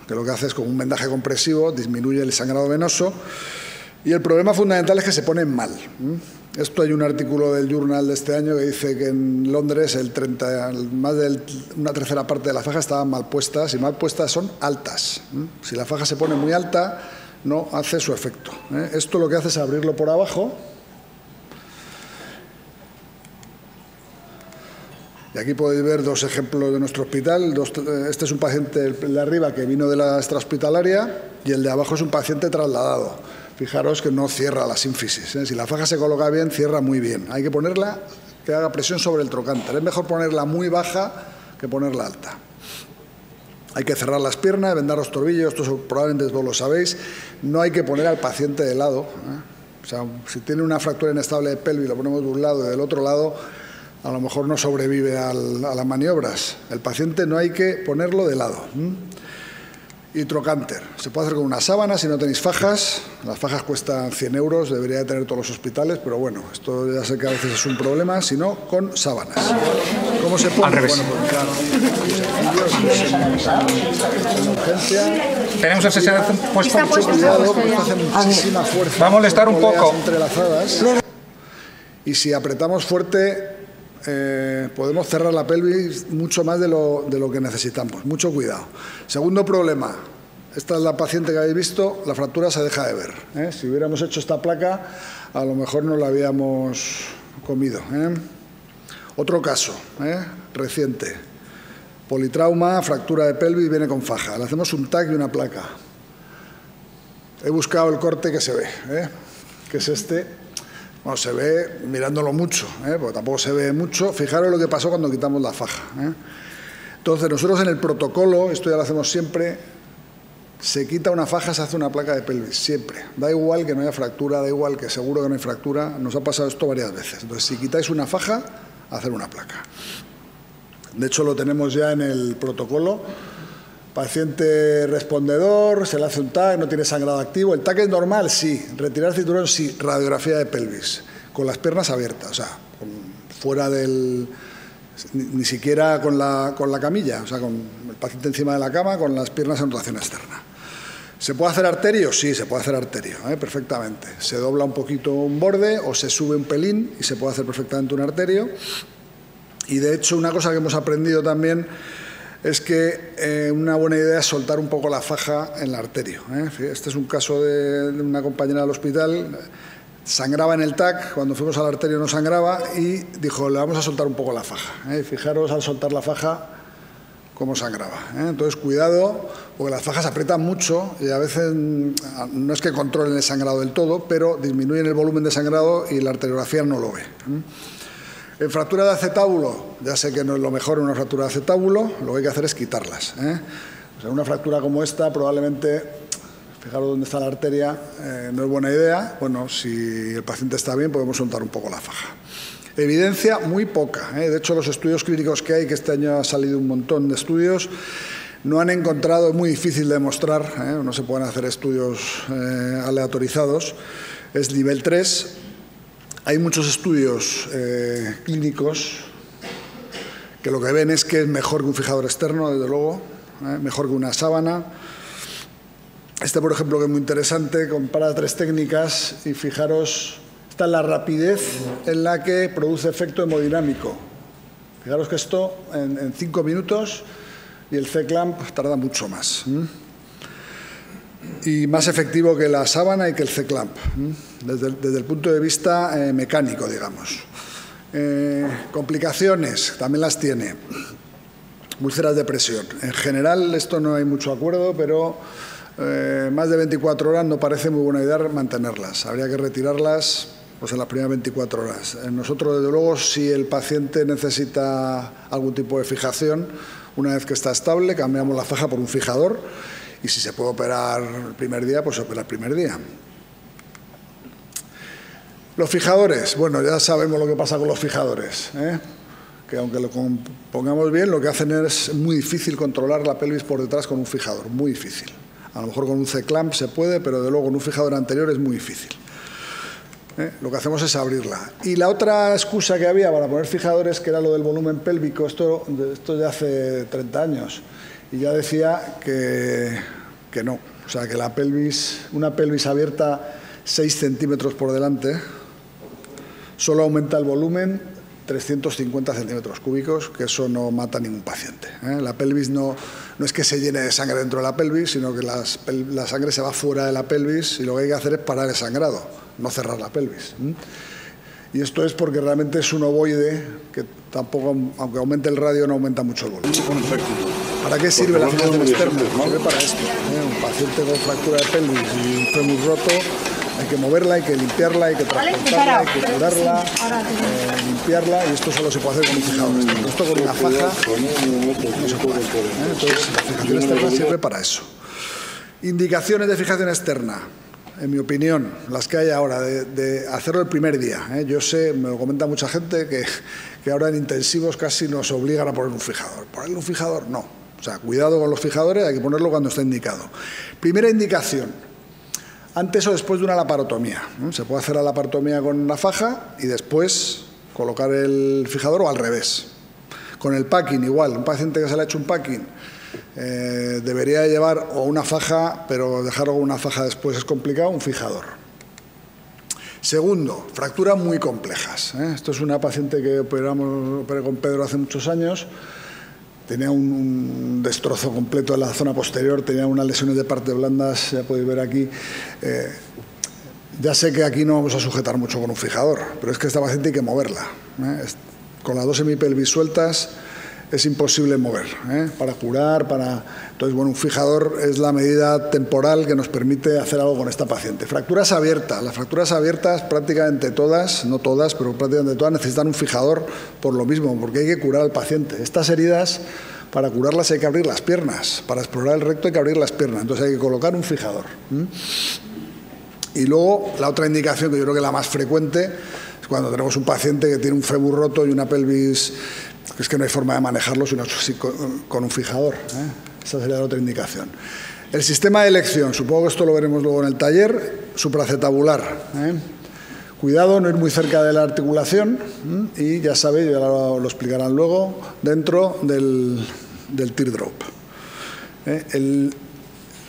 que lo que hace es con un vendaje compresivo, disminuye el sangrado venoso. Y el problema fundamental es que se ponen mal. Esto hay un artículo del Journal de este año que dice que en Londres más de una tercera parte de las fajas estaban mal puestas, y mal puestas son altas. Si la faja se pone muy alta, no hace su efecto. Esto lo que hace es abrirlo por abajo. Y aquí podéis ver dos ejemplos de nuestro hospital. Este es un paciente, el de arriba, que vino de la extrahospitalaria, y el de abajo es un paciente trasladado. Fijaros que no cierra la sínfisis. Si la faja se coloca bien, cierra muy bien. Hay que ponerla que haga presión sobre el trocánter. Es mejor ponerla muy baja que ponerla alta. Hay que cerrar las piernas, vendar los tobillos. Esto probablemente todos lo sabéis. No hay que poner al paciente de lado. O sea, si tiene una fractura inestable de pelvis, lo ponemos de un lado y del otro lado, a lo mejor no sobrevive a las maniobras. El paciente no hay que ponerlo de lado. Y trocánter. Se puede hacer con una sábana si no tenéis fajas. Las fajas cuestan 100 euros, debería de tener todos los hospitales, pero bueno, esto ya sé que a veces es un problema, si no, con sábanas. ¿Cómo se pone? Al revés. Bueno, pues claro, en urgencia. Tenemos el 60 puesto. Mucho cuidado, porque hace muchísima fuerza. Va a molestar un poco. Entrelazadas. Y si apretamos fuerte, podemos cerrar la pelvis mucho más de lo que necesitamos. Mucho cuidado. Segundo problema, esta es la paciente que habéis visto, la fractura se deja de ver. Si hubiéramos hecho esta placa, a lo mejor no la habíamos comido. Otro caso, reciente, politrauma, fractura de pelvis, viene con faja. Le hacemos un TAC y una placa. He buscado el corte que se ve, que es este. Bueno, se ve mirándolo mucho, porque tampoco se ve mucho. Fijaros lo que pasó cuando quitamos la faja. Entonces, nosotros en el protocolo, esto ya lo hacemos siempre, se quita una faja, se hace una placa de pelvis, siempre. Da igual que no haya fractura, da igual que seguro que no hay fractura. Nos ha pasado esto varias veces. Entonces, si quitáis una faja, hacer una placa. De hecho, lo tenemos ya en el protocolo. Paciente respondedor, se le hace un TAC, no tiene sangrado activo. ¿El TAC es normal? Sí. ¿Retirar cinturón? Sí. Radiografía de pelvis, con las piernas abiertas, o sea, fuera del... ni siquiera con la camilla, o sea, con el paciente encima de la cama, con las piernas en rotación externa. ¿Se puede hacer arterio? Sí, se puede hacer arterio, perfectamente. Se dobla un poquito un borde o se sube un pelín y se puede hacer perfectamente un arterio. Y de hecho, una cosa que hemos aprendido también es que una buena idea es soltar un poco la faja en el arterio. Este es un caso de una compañera del hospital, sangraba en el TAC, cuando fuimos al arterio no sangraba y dijo, le vamos a soltar un poco la faja. Fijaros al soltar la faja cómo sangraba. Entonces, cuidado, porque las fajas aprietan mucho y a veces no es que controlen el sangrado del todo, pero disminuyen el volumen de sangrado y la arteriografía no lo ve. En fractura de acetábulo, ya sé que no es lo mejor una fractura de acetábulo, lo que hay que hacer es quitarlas. O sea, una fractura como esta, probablemente, fijaros dónde está la arteria, no es buena idea. Bueno, si el paciente está bien, podemos soltar un poco la faja. Evidencia muy poca. De hecho, los estudios clínicos que hay, que este año ha salido un montón de estudios, no han encontrado, es muy difícil de demostrar, no se pueden hacer estudios aleatorizados, es nivel 3. Hay muchos estudios clínicos que lo que ven es que es mejor que un fijador externo, desde luego, mejor que una sábana. Este, por ejemplo, que es muy interesante, compara 3 técnicas y fijaros, esta es la rapidez en la que produce efecto hemodinámico. Fijaros que esto en 5 minutos y el C-clamp tarda mucho más. Y más efectivo que la sábana y que el C-clamp, desde el punto de vista mecánico, digamos. Complicaciones, también las tiene. Úlceras de presión. En general, esto no hay mucho acuerdo, pero más de 24 horas no parece muy buena idea mantenerlas. Habría que retirarlas pues, en las primeras 24 horas. Nosotros, desde luego, si el paciente necesita algún tipo de fijación, una vez que está estable, cambiamos la faja por un fijador. Y si se puede operar el primer día, pues se opera el primer día. Los fijadores, bueno, ya sabemos lo que pasa con los fijadores. que aunque lo pongamos bien, lo que hacen es muy difícil controlar la pelvis por detrás con un fijador, muy difícil. A lo mejor con un C-clamp se puede, pero de luego con un fijador anterior es muy difícil. Lo que hacemos es abrirla. Y la otra excusa que había para poner fijadores, que era lo del volumen pélvico, esto ya hace 30 años, y ya decía que no. O sea, que una pelvis abierta 6 centímetros por delante solo aumenta el volumen 350 centímetros cúbicos, que eso no mata a ningún paciente. La pelvis no es que se llene de sangre dentro de la pelvis, sino que la sangre se va fuera de la pelvis y lo que hay que hacer es parar el sangrado, no cerrar la pelvis. Y esto es porque realmente es un ovoide que tampoco, aunque aumente el radio, no aumenta mucho el volumen. ¿Para qué sirve la fijación externa? Sirve para esto. Un paciente con fractura de pelvis y un fémur roto, hay que moverla, hay que limpiarla, hay que transportarla, hay que curarla, limpiarla, y esto solo se puede hacer con un fijador. Esto con una faja no se puede. Entonces, la fijación externa sirve para eso. Indicaciones de fijación externa, en mi opinión, las que hay ahora, de hacerlo el primer día. Yo sé, me lo comenta mucha gente, que ahora en intensivos casi nos obligan a poner un fijador. ¿Ponerle un fijador? No. O sea, cuidado con los fijadores, hay que ponerlo cuando está indicado. Primera indicación, antes o después de una laparotomía. Se puede hacer la laparotomía con una faja y después colocar el fijador, o al revés. Con el packing igual, un paciente que se le ha hecho un packing debería llevar o una faja, pero dejarlo con una faja después es complicado, un fijador. Segundo, fracturas muy complejas. Esto es una paciente que operé con Pedro hace muchos años. Tenía un destrozo completo en la zona posterior, tenía unas lesiones de partes blandas, ya podéis ver aquí. Ya sé que aquí no vamos a sujetar mucho con un fijador, pero es que esta paciente hay que moverla. Con las dos semipelvis sueltas es imposible mover, para curar, Entonces, bueno, un fijador es la medida temporal que nos permite hacer algo con esta paciente. Fracturas abiertas. Las fracturas abiertas prácticamente todas, no todas, pero prácticamente todas necesitan un fijador por lo mismo, porque hay que curar al paciente. Estas heridas, para curarlas hay que abrir las piernas. Para explorar el recto hay que abrir las piernas. Entonces hay que colocar un fijador. Y luego, la otra indicación, que yo creo que es la más frecuente, es cuando tenemos un paciente que tiene un fémur roto y una pelvis, es que no hay forma de manejarlo sino con un fijador. Esa sería la otra indicación. El sistema de elección, supongo que esto lo veremos luego en el taller, supracetabular. Cuidado, no ir muy cerca de la articulación y ya sabéis, ya lo explicarán luego, dentro del teardrop. El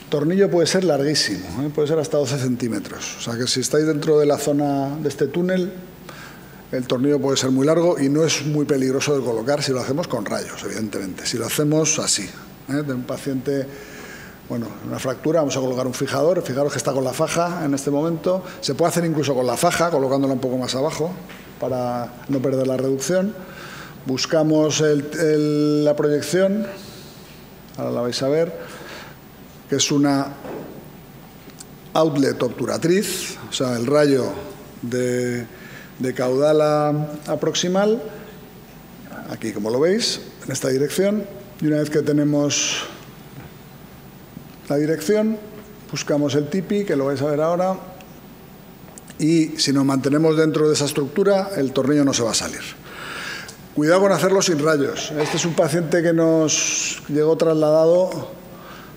tornillo puede ser larguísimo, puede ser hasta 12 centímetros. O sea que si estáis dentro de la zona de este túnel, el tornillo puede ser muy largo y no es muy peligroso de colocar si lo hacemos con rayos, evidentemente. Si lo hacemos así, de un paciente, bueno, una fractura, vamos a colocar un fijador. Fijaros que está con la faja en este momento. Se puede hacer incluso con la faja, colocándola un poco más abajo para no perder la reducción. Buscamos la proyección, ahora la vais a ver, que es una outlet obturatriz, o sea, el rayo de caudal a proximal, aquí como lo veis, en esta dirección, y una vez que tenemos la dirección, buscamos el tipi, que lo vais a ver ahora, y si nos mantenemos dentro de esa estructura, el tornillo no se va a salir. Cuidado con hacerlo sin rayos. Este es un paciente que nos llegó trasladado,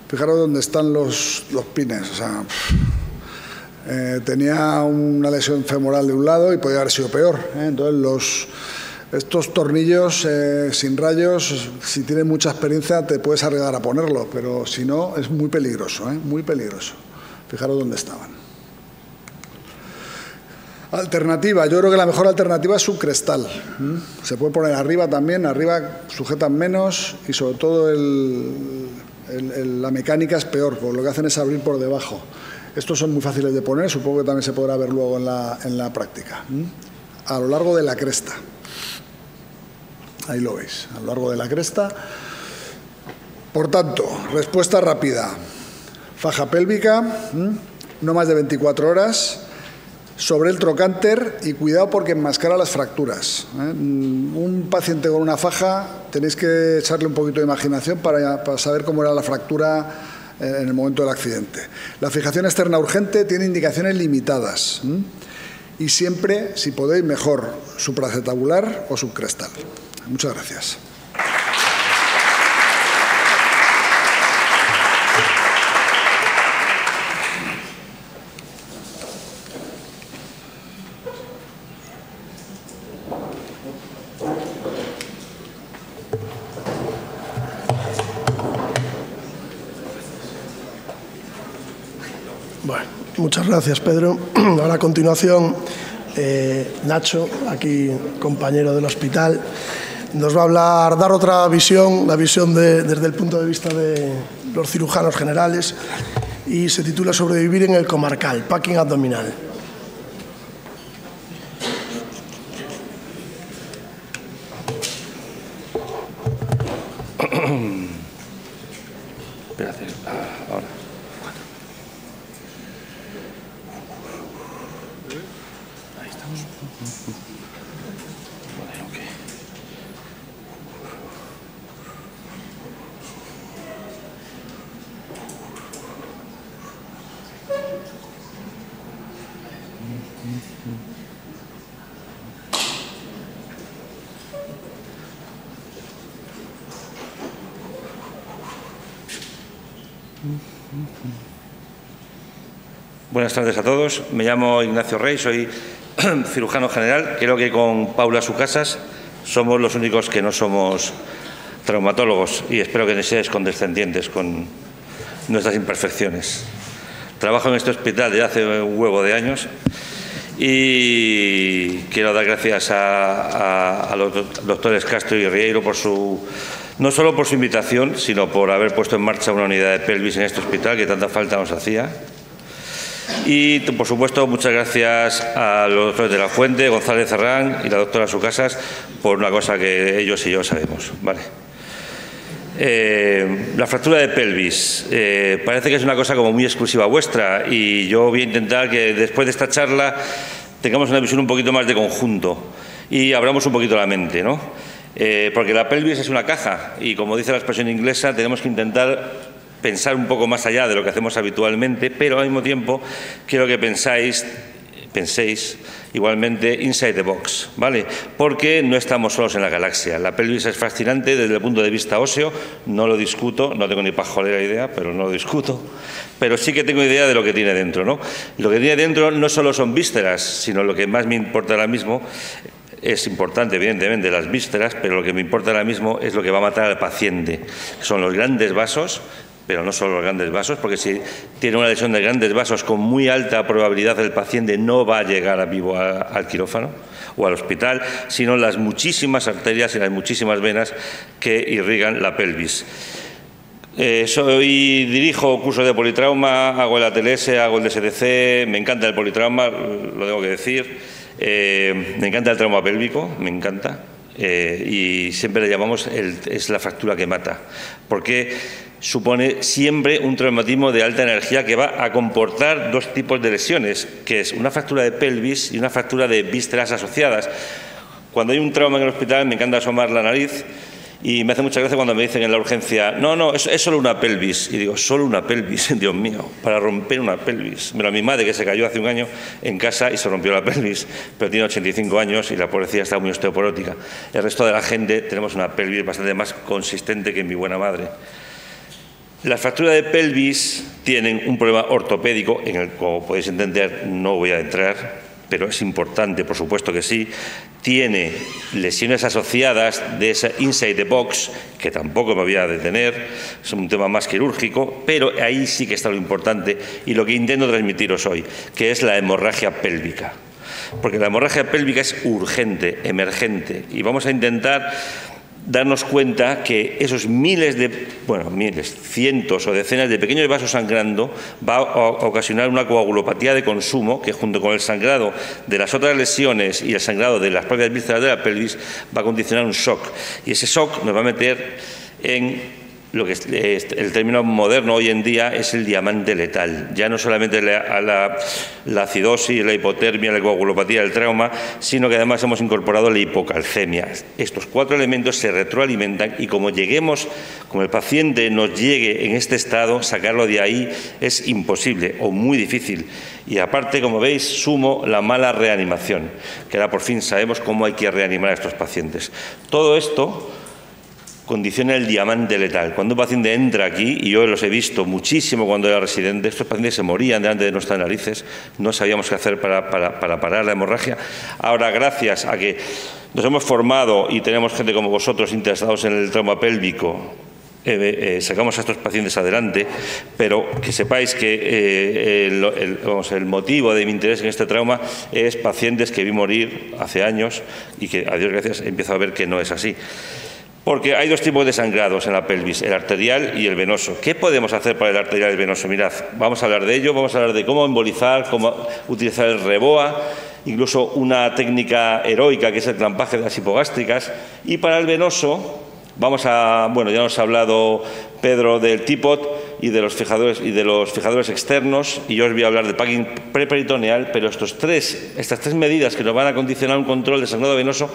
fijaros dónde están los pines, o sea, tenía una lesión femoral de un lado y podía haber sido peor. Entonces, estos tornillos sin rayos, si tienes mucha experiencia, te puedes arriesgar a ponerlo, pero si no, es muy peligroso, muy peligroso. Fijaros dónde estaban. Alternativa, yo creo que la mejor alternativa es subcrestal. Se puede poner arriba también, arriba sujetan menos y sobre todo la mecánica es peor, porque lo que hacen es abrir por debajo. Estos son muy fáciles de poner, supongo que también se podrá ver luego en la práctica. A lo largo de la cresta. Ahí lo veis, a lo largo de la cresta. Por tanto, respuesta rápida. Faja pélvica, no más de 24 horas, sobre el trocánter y cuidado porque enmascara las fracturas. Un paciente con una faja tenéis que echarle un poquito de imaginación para saber cómo era la fractura en el momento del accidente. La fijación externa urgente tiene indicaciones limitadas y siempre, si podéis, mejor supracetabular o subcrestal. Muchas gracias. Bueno, muchas gracias, Pedro. Ahora a continuación, Nacho, aquí compañero del hospital, nos va a dar otra visión, la visión desde el punto de vista de los cirujanos generales, y se titula Sobrevivir en el comarcal, packing abdominal. Espérate, ahora. Ahí estamos. Vale, ok. Buenas tardes a todos. Me llamo Ignacio Rey, soy cirujano general. Creo que con Paula Sucasas somos los únicos que no somos traumatólogos y espero que no seáis condescendientes con nuestras imperfecciones. Trabajo en este hospital desde hace un huevo de años y quiero dar gracias a los doctores Castro y Rieiro por no solo por su invitación, sino por haber puesto en marcha una unidad de pelvis en este hospital que tanta falta nos hacía. Y, por supuesto, muchas gracias a los doctores de la Fuente, González Ferrán y la doctora Sucasas por una cosa que ellos y yo sabemos. Vale. La fractura de pelvis parece que es una cosa como muy exclusiva vuestra y yo voy a intentar que después de esta charla tengamos una visión un poquito más de conjunto y abramos un poquito la mente, ¿no? Porque la pelvis es una caja y, como dice la expresión inglesa, tenemos que intentar pensar un poco más allá de lo que hacemos habitualmente, pero al mismo tiempo quiero que penséis igualmente inside the box, ¿vale? Porque no estamos solos en la galaxia. La pelvis es fascinante desde el punto de vista óseo, no lo discuto, no tengo ni pajolera idea, pero no lo discuto, pero sí que tengo idea de lo que tiene dentro, ¿no? Lo que tiene dentro no solo son vísceras, sino lo que más me importa ahora mismo. Es importante, evidentemente, las vísceras, pero lo que me importa ahora mismo es lo que va a matar al paciente, que son los grandes vasos, pero no solo los grandes vasos, porque si tiene una lesión de grandes vasos con muy alta probabilidad el paciente no va a llegar vivo al quirófano o al hospital, sino las muchísimas arterias y las muchísimas venas que irrigan la pelvis. Dirijo cursos de politrauma, hago el ATLS, hago el DSTC, me encanta el politrauma, lo tengo que decir, me encanta el trauma pélvico, me encanta, y siempre le llamamos es la fractura que mata, porque supone siempre un traumatismo de alta energía que va a comportar dos tipos de lesiones, que es una fractura de pelvis y una fractura de vísceras asociadas. Cuando hay un trauma en el hospital me encanta asomar la nariz y me hace mucha gracia cuando me dicen en la urgencia, no, es solo una pelvis. Y digo, ¿solo una pelvis? Dios mío, para romper una pelvis. Mira, mi madre que se cayó hace un año en casa y se rompió la pelvis, pero tiene 85 años y la pobrecilla está muy osteoporótica. El resto de la gente tenemos una pelvis bastante más consistente que mi buena madre. Las fracturas de pelvis tienen un problema ortopédico en el que, como podéis entender, no voy a entrar, pero es importante, por supuesto que sí. Tiene lesiones asociadas de esa inside the box, que tampoco me voy a detener, es un tema más quirúrgico, pero ahí sí que está lo importante y lo que intento transmitiros hoy, que es la hemorragia pélvica. Porque la hemorragia pélvica es urgente, emergente, y vamos a intentar darnos cuenta que esos cientos o decenas de pequeños vasos sangrando va a ocasionar una coagulopatía de consumo que, junto con el sangrado de las otras lesiones y el sangrado de las propias vísceras de la pelvis, va a condicionar un shock. Y ese shock nos va a meter en lo que es el término moderno hoy en día es el diamante letal. Ya no solamente la acidosis, la hipotermia, la coagulopatía, el trauma, sino que además hemos incorporado la hipocalcemia. Estos 4 elementos se retroalimentan y como el paciente nos llegue en este estado, sacarlo de ahí es imposible o muy difícil. Y aparte, como veis, sumo la mala reanimación, que ahora por fin sabemos cómo hay que reanimar a estos pacientes. Todo esto condiciona el diamante letal. Cuando un paciente entra aquí, y yo los he visto muchísimo cuando era residente, estos pacientes se morían delante de nuestras narices, no sabíamos qué hacer para parar la hemorragia. Ahora, gracias a que nos hemos formado y tenemos gente como vosotros interesados en el trauma pélvico, sacamos a estos pacientes adelante, pero que sepáis que el motivo de mi interés en este trauma es pacientes que vi morir hace años y que, a Dios gracias, empiezo a ver que no es así. Porque hay 2 tipos de sangrados en la pelvis, el arterial y el venoso. ¿Qué podemos hacer para el arterial y el venoso? Mirad, vamos a hablar de ello, vamos a hablar de cómo embolizar, cómo utilizar el REBOA, incluso una técnica heroica que es el clampaje de las hipogástricas. Y para el venoso, ya nos ha hablado Pedro del TIPOT y de los fijadores externos, y yo os voy a hablar del packing preperitoneal, pero estas 3 medidas que nos van a condicionar un control de sangrado venoso,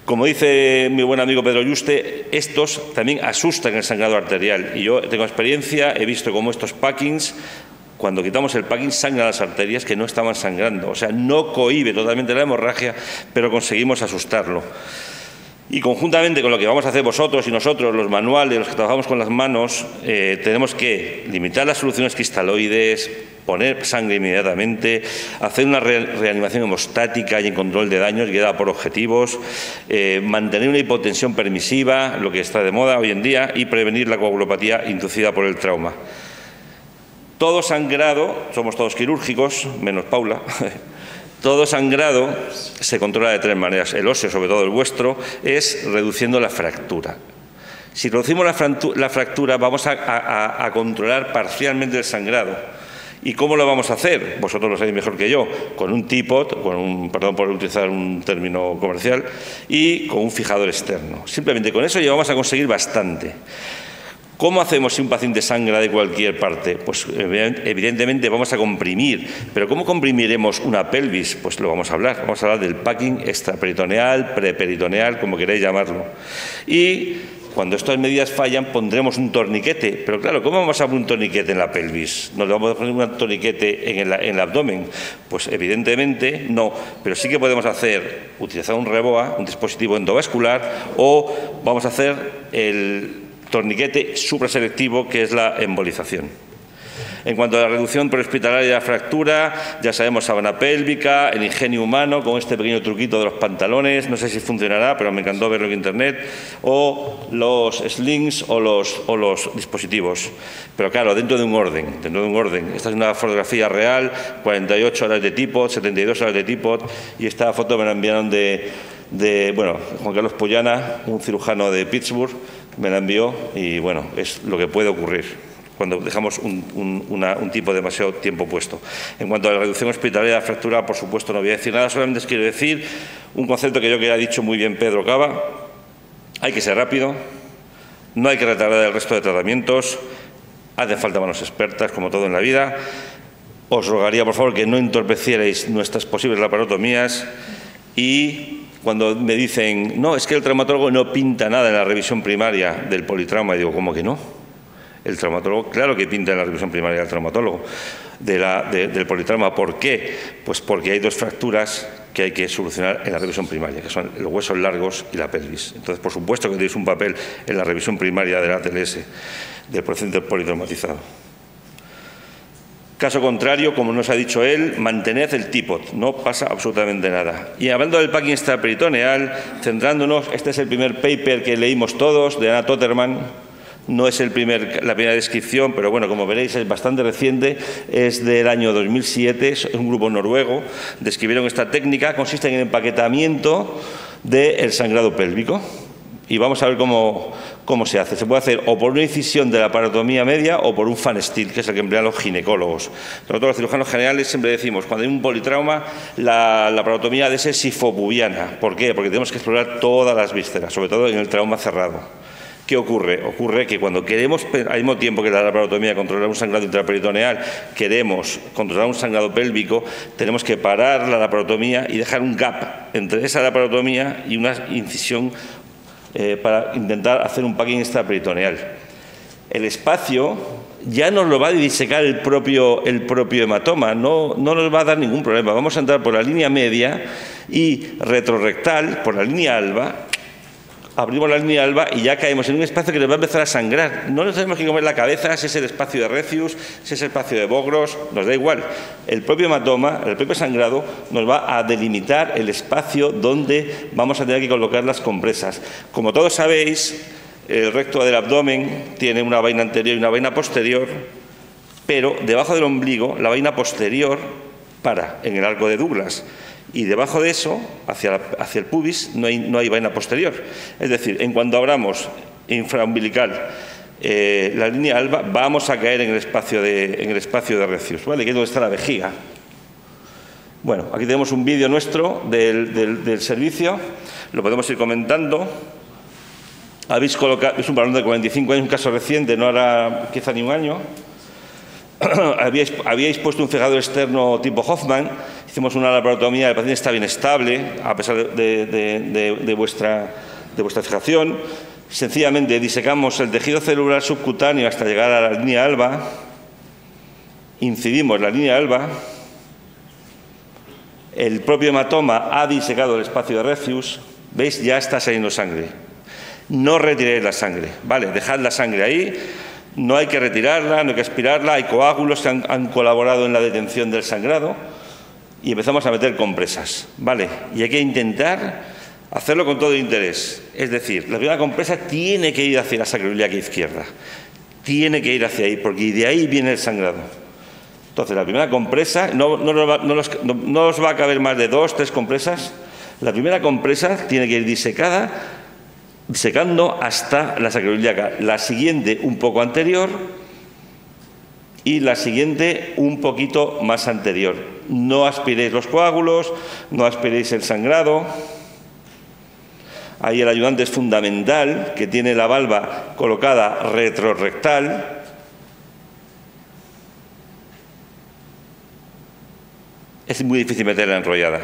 como dice mi buen amigo Pedro Yuste, estos también asustan el sangrado arterial. Y yo tengo experiencia, he visto cómo estos packings, cuando quitamos el packing, sangran las arterias que no estaban sangrando. O sea, no cohíbe totalmente la hemorragia, pero conseguimos asustarlo. Y conjuntamente con lo que vamos a hacer vosotros y nosotros, los manuales, los que trabajamos con las manos, tenemos que limitar las soluciones cristaloides, poner sangre inmediatamente, hacer una reanimación hemostática y en control de daños guiada por objetivos, mantener una hipotensión permisiva, lo que está de moda hoy en día, y prevenir la coagulopatía inducida por el trauma. Todo sangrado, somos todos quirúrgicos, menos Paula. Todo sangrado se controla de 3 maneras. El óseo, sobre todo el vuestro, es reduciendo la fractura. Si reducimos la fractura, vamos a controlar parcialmente el sangrado. ¿Y cómo lo vamos a hacer? Vosotros lo sabéis mejor que yo. Con un TIPOT, perdón por utilizar un término comercial, y con un fijador externo. Simplemente con eso ya vamos a conseguir bastante. ¿Cómo hacemos si un paciente sangra de cualquier parte? Pues evidentemente vamos a comprimir. ¿Pero cómo comprimiremos una pelvis? Pues lo vamos a hablar. Vamos a hablar del packing extraperitoneal, preperitoneal, como queréis llamarlo. Y cuando estas medidas fallan, pondremos un torniquete. Pero claro, ¿cómo vamos a poner un torniquete en la pelvis? ¿No le vamos a poner un torniquete en el abdomen? Pues evidentemente no. Pero sí que podemos utilizar un REBOA, un dispositivo endovascular, o vamos a hacer el torniquete supraselectivo, que es la embolización. En cuanto a la reducción prehospitalaria de la fractura, ya sabemos sábana pélvica, el ingenio humano, con este pequeño truquito de los pantalones, no sé si funcionará, pero me encantó verlo en internet, o los slings o los dispositivos. Pero claro, dentro de un orden. Esta es una fotografía real, 48 horas de TIPOT, 72 horas de TIPOT, y esta foto me la enviaron de Juan Carlos Pollana, un cirujano de Pittsburgh, me la envió, y bueno, es lo que puede ocurrir cuando dejamos un tipo demasiado tiempo puesto. En cuanto a la reducción hospitalaria de la fractura, por supuesto no voy a decir nada, solamente os quiero decir un concepto que yo que ha dicho muy bien Pedro Cava: hay que ser rápido, no hay que retardar el resto de tratamientos, hacen falta manos expertas, como todo en la vida. Os rogaría, por favor, que no entorpecierais nuestras posibles laparotomías. Y cuando me dicen, no, es que el traumatólogo no pinta nada en la revisión primaria del politrauma, y digo, ¿cómo que no? El traumatólogo, claro que pinta en la revisión primaria del traumatólogo, del politrauma. ¿Por qué? Pues porque hay 2 fracturas que hay que solucionar en la revisión primaria, que son los huesos largos y la pelvis. Entonces, por supuesto que tenéis un papel en la revisión primaria del ATLS, del paciente politraumatizado. Caso contrario, como nos ha dicho él, mantened el TIPOT, no pasa absolutamente nada. Y hablando del packing extraperitoneal, centrándonos, este es el primer paper que leímos todos, de Anna Totterman. No es la primera descripción, pero bueno, como veréis es bastante reciente, es del año 2007, es un grupo noruego, describieron esta técnica, consiste en el empaquetamiento del sangrado pélvico. Y vamos a ver cómo se hace. Se puede hacer o por una incisión de la laparotomía media o por un fan steel, que es el que emplean los ginecólogos. Nosotros los cirujanos generales siempre decimos, cuando hay un politrauma, la laparotomía debe ser sifopubiana. ¿Por qué? Porque tenemos que explorar todas las vísceras, sobre todo en el trauma cerrado. ¿Qué ocurre? Ocurre que cuando queremos, al mismo tiempo que la laparotomía, controlar un sangrado intraperitoneal, queremos controlar un sangrado pélvico, tenemos que parar la laparotomía y dejar un gap entre esa laparotomía y una incisión para intentar hacer un packing extraperitoneal. El espacio ya nos lo va a disecar el propio hematoma, no nos va a dar ningún problema. Vamos a entrar por la línea media y retrorrectal, por la línea alba, abrimos la línea alba y ya caemos en un espacio que nos va a empezar a sangrar. No nos tenemos que comer la cabeza si es el espacio de Retzius, si es el espacio de Bogros, nos da igual. El propio hematoma, el propio sangrado, nos va a delimitar el espacio donde vamos a tener que colocar las compresas. Como todos sabéis, el recto del abdomen tiene una vaina anterior y una vaina posterior, pero debajo del ombligo la vaina posterior para en el arco de Douglas. Y debajo de eso, hacia el pubis, no hay vaina posterior. Es decir, en cuanto abramos infraumbilical la línea alba, vamos a caer en el espacio de Retzius, ¿vale? Que es donde está la vejiga. Bueno, aquí tenemos un vídeo nuestro del servicio, lo podemos ir comentando. Habéis colocado, es un varón de 45 años, un caso reciente, no hará quizá ni un año. Habíais puesto un fijador externo tipo Hoffman, hicimos una laparotomía, el paciente está bien estable, a pesar de vuestra fijación. Sencillamente disecamos el tejido celular subcutáneo hasta llegar a la línea alba, incidimos la línea alba, el propio hematoma ha disecado el espacio de Retzius, ¿veis? Ya está saliendo sangre. No retiréis la sangre, ¿vale? Dejad la sangre ahí. No hay que retirarla, no hay que aspirarla, hay coágulos que han colaborado en la detención del sangrado y empezamos a meter compresas, ¿vale? Y hay que intentar hacerlo con todo interés. Es decir, la primera compresa tiene que ir hacia la sacroiliaca izquierda, tiene que ir hacia ahí, porque de ahí viene el sangrado. Entonces, la primera compresa, no os va a caber más de 2 o 3 compresas. La primera compresa tiene que ir disecando hasta la sacroiliaca, la siguiente un poco anterior y la siguiente un poquito más anterior. No aspiréis los coágulos, no aspiréis el sangrado. Ahí el ayudante es fundamental, que tiene la valva colocada retrorrectal. Es muy difícil meterla enrollada.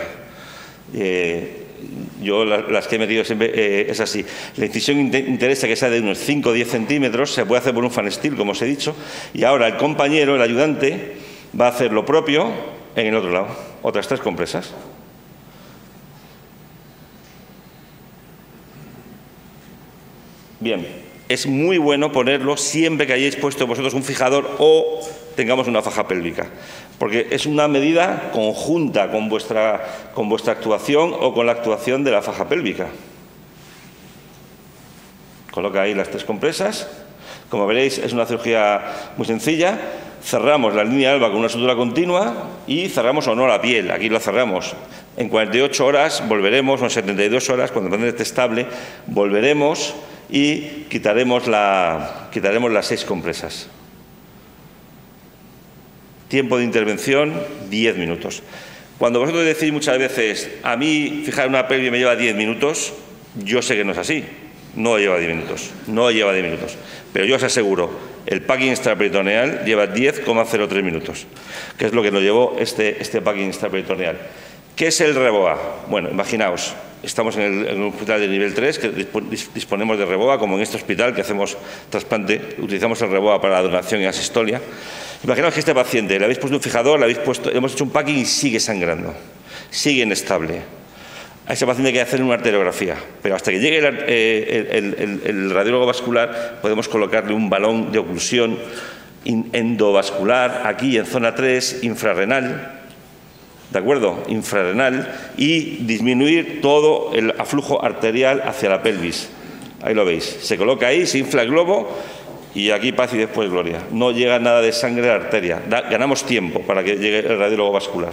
Yo las que he metido siempre es así. La incisión interesa que sea de unos 5 o 10 centímetros, se puede hacer por un fan steel, como os he dicho, y ahora el compañero, el ayudante, va a hacer lo propio en el otro lado, otras 3 compresas. Bien, es muy bueno ponerlo siempre que hayáis puesto vosotros un fijador o tengamos una faja pélvica, porque es una medida conjunta con vuestra actuación o con la actuación de la faja pélvica. Coloca ahí las 3 compresas. Como veréis, es una cirugía muy sencilla. Cerramos la línea alba con una sutura continua y cerramos o no la piel. Aquí la cerramos. En 48 horas volveremos, o en 72 horas, cuando el paciente esté estable, volveremos y quitaremos las 6 compresas. Tiempo de intervención, 10 minutos. Cuando vosotros decís muchas veces, a mí fijar una pelvis me lleva 10 minutos, yo sé que no es así. No lleva 10 minutos, no lleva 10 minutos. Pero yo os aseguro, el packing extraperitoneal lleva 10,03 minutos, que es lo que nos llevó este packing extraperitoneal. ¿Qué es el REBOA? Bueno, imaginaos, estamos en un hospital de nivel 3, que disponemos de REBOA, como en este hospital que hacemos trasplante, utilizamos el REBOA para la donación y asistolia. Imaginaos que este paciente, le habéis puesto un fijador, le hemos hecho un packing y sigue sangrando, sigue inestable. A ese paciente hay que hacer una arteriografía, pero hasta que llegue el radiólogo vascular podemos colocarle un balón de oclusión endovascular, aquí en zona 3, infrarrenal, ¿de acuerdo? Infrarrenal, y disminuir todo el aflujo arterial hacia la pelvis. Ahí lo veis, se coloca ahí, se infla el globo y aquí paz y después gloria. No llega nada de sangre a la arteria, ganamos tiempo para que llegue el radiólogo vascular.